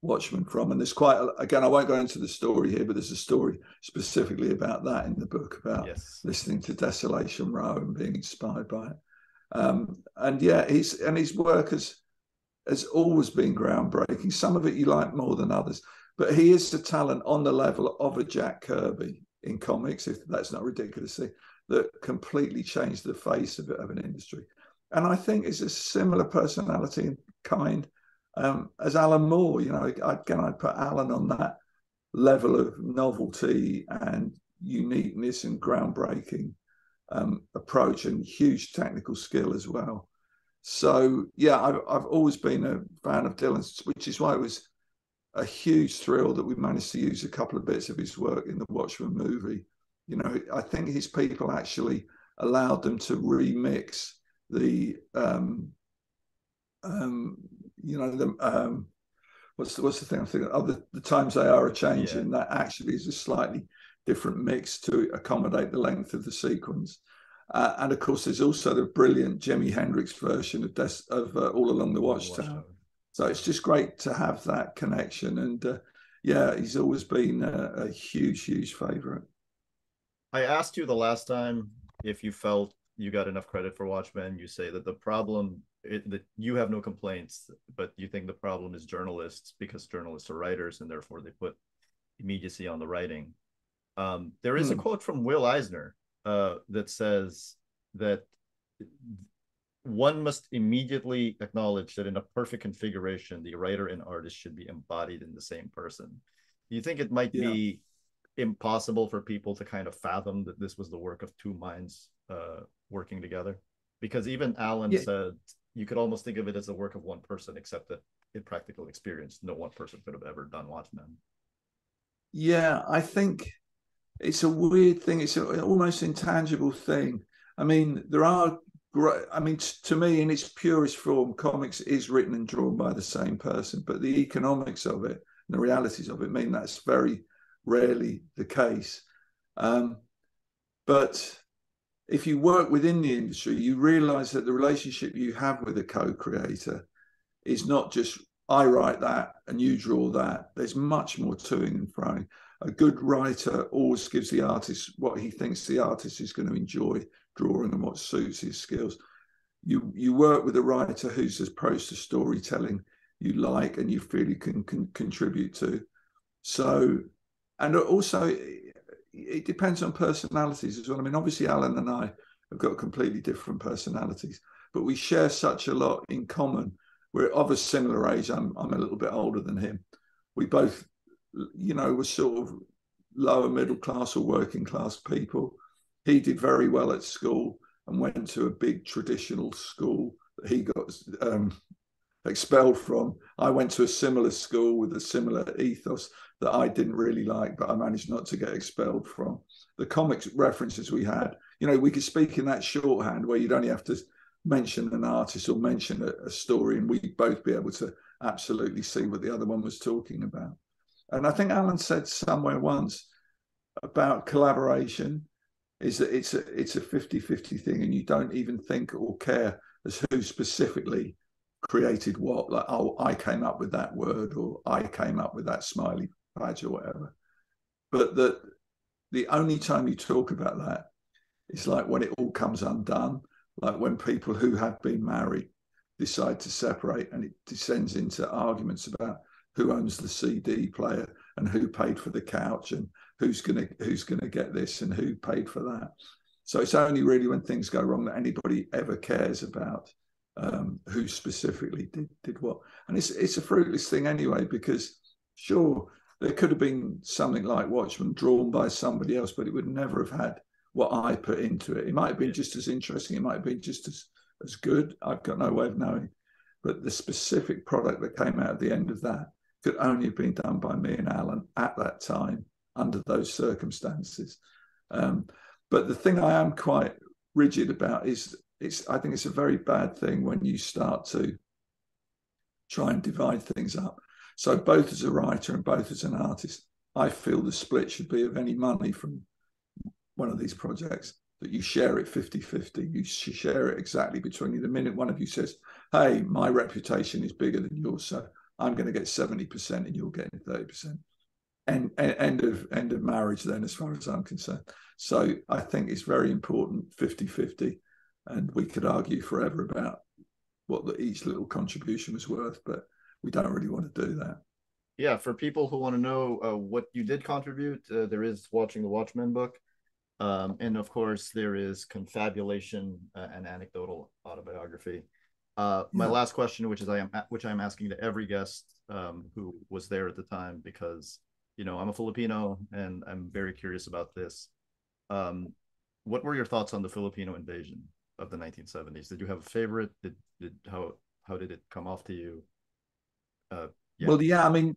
Watchmen from. And there's quite, again, I won't go into the story here, but there's a story specifically about that in the book, about listening to Desolation Row and being inspired by it. And yeah, his work has always been groundbreaking. Some of it you like more than others, but he is the talent on the level of a Jack Kirby in comics, if that's not ridiculous, that completely changed the face of an industry. And I think it's a similar personality and kind as Alan Moore. I'd put Alan on that level of novelty and uniqueness and groundbreaking approach and huge technical skill as well. So yeah, I've always been a fan of Dylan's, which is why it was a huge thrill that we managed to use a couple of bits of his work in the Watchmen movie. You know, I think his people actually allowed them to remix the you know, what's the thing I'm thinking of? The times they are a changing. Yeah. That actually is a slightly different mix to accommodate the length of the sequence. And of course, there's also the brilliant Jimi Hendrix version of All Along the Watchtower. So it's just great to have that connection. And yeah, he's always been a huge, huge favorite. I asked you the last time if you felt you got enough credit for Watchmen. You say that the problem, that you have no complaints, but you think the problem is journalists, because journalists are writers and therefore they put immediacy on the writing. There is a quote from Will Eisner that says that one must immediately acknowledge that in a perfect configuration, the writer and artist should be embodied in the same person. Do you think it might be impossible for people to kind of fathom that this was the work of two minds working together? Because even Alan said you could almost think of it as the work of one person, except that in practical experience, no one person could have ever done Watchmen. Yeah, I think it's a weird thing. It's an almost intangible thing. I mean, there are great, I mean, to me, in its purest form, comics is written and drawn by the same person, but the economics of it and the realities of it mean that's very rarely the case. But if you work within the industry, you realize that the relationship you have with a co-creator is not just I write that and you draw that. There's much more toing and froing. A good writer always gives the artist what he thinks the artist is going to enjoy drawing and what suits his skills. You work with a writer whose approach to storytelling you like and you feel you can contribute to. So, and also it depends on personalities as well. I mean, obviously Alan and I have got completely different personalities, but we share such a lot in common. We're of a similar age. I'm a little bit older than him. We both, you know, were sort of lower middle class or working class people. He did very well at school and went to a big traditional school that he got expelled from. I went to a similar school with a similar ethos that I didn't really like, but I managed not to get expelled from. The comics references we had, you know, we could speak in that shorthand where you'd only have to mention an artist or mention a story, and we'd both be able to absolutely see what the other one was talking about. And I think Alan said somewhere once about collaboration is that it's a 50-50 thing, and you don't even think or care as who specifically created what. Like, oh, I came up with that word, or I came up with that smiley badge or whatever. But that the only time you talk about that is like when it all comes undone, like when people who have been married decide to separate, and it descends into arguments about who owns the CD player and who paid for the couch and who's gonna get this and who paid for that. So it's only really when things go wrong that anybody ever cares about who specifically did what. And it's a fruitless thing anyway, because sure, there could have been something like Watchmen drawn by somebody else, but it would never have had what I put into it. It might have been just as interesting. It might have been just as good. I've got no way of knowing. But the specific product that came out at the end of that could only have been done by me and Alan at that time under those circumstances. But the thing I am quite rigid about is I think it's a very bad thing when you start to try and divide things up. So both as a writer and both as an artist, I feel the split should be of any money from one of these projects, that you share it 50-50. You share it exactly between you. The minute one of you says, hey, my reputation is bigger than yours, so I'm going to get 70% and you're getting 30%. And end of marriage then, as far as I'm concerned. So I think it's very important, 50-50. And we could argue forever about what each little contribution was worth, but we don't really want to do that. Yeah, for people who want to know what you did contribute, there is Watching the Watchmen book. And of course, there is Confabulation, an anecdotal autobiography. My last question, which I'm asking to every guest who was there at the time, because I'm a Filipino and I'm very curious about this. What were your thoughts on the Filipino invasion of the 1970s? Did you have a favorite? How did it come off to you? Yeah. Well, yeah, I mean,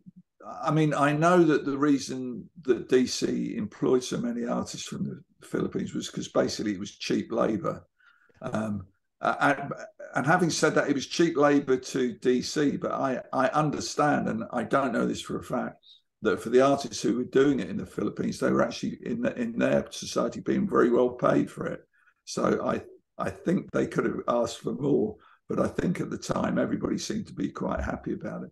I know that the reason that DC employed so many artists from the Philippines was because basically it was cheap labor. Um, and having said that, it was cheap labor to DC, but I understand, and I don't know this for a fact, that for the artists who were doing it in the Philippines, they were actually in their society being very well paid for it. So I think they could have asked for more, but I think at the time everybody seemed to be quite happy about it.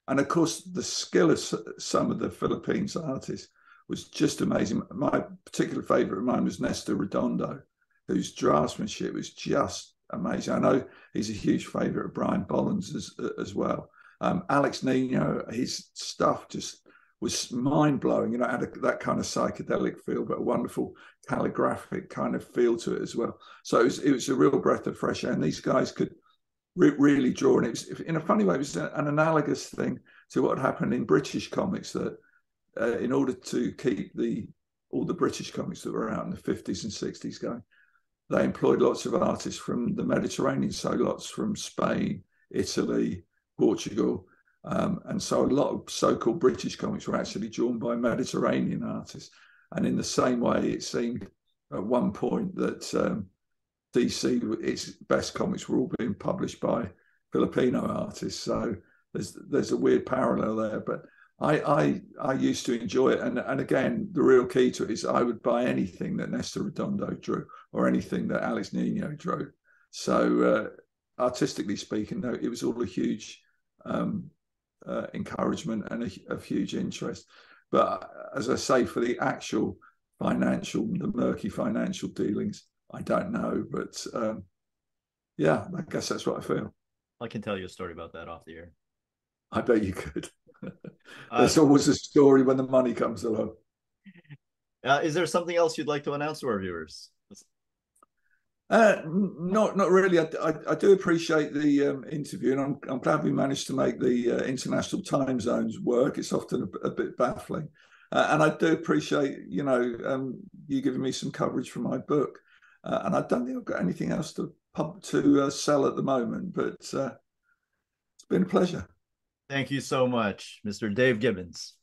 And of course, the skill of some of the Philippines artists was just amazing. My particular favorite of mine was Nestor Redondo, whose draftsmanship was just amazing. I know he's a huge favorite of Brian Boland's as well. Alex Nino, his stuff just was mind blowing. You know, it had that kind of psychedelic feel, but a wonderful calligraphic kind of feel to it as well. So it was a real breath of fresh air. And these guys could really draw, and it was, in a funny way, it was an analogous thing to what happened in British comics, that in order to keep all the British comics that were out in the 50s and 60s going, they employed lots of artists from the Mediterranean, so lots from Spain, Italy, Portugal, and so a lot of so-called British comics were actually drawn by Mediterranean artists. And in the same way, it seemed at one point that DC, its best comics were all being published by Filipino artists. So there's a weird parallel there. But I used to enjoy it. And again, the real key to it is I would buy anything that Nestor Redondo drew or anything that Alex Nino drew. So artistically speaking, though, it was all a huge encouragement and a huge interest. But as I say, for the actual the murky financial dealings, I don't know, but yeah, I guess that's what I feel. I can tell you a story about that off the air. I bet you could. There's always a story when the money comes along. Is there something else you'd like to announce to our viewers? Not really. I do appreciate the interview, and I'm glad we managed to make the international time zones work. It's often a bit baffling, and I do appreciate you giving me some coverage for my book. And I don't think I've got anything else to sell at the moment, but it's been a pleasure. Thank you so much, Mr. Dave Gibbons.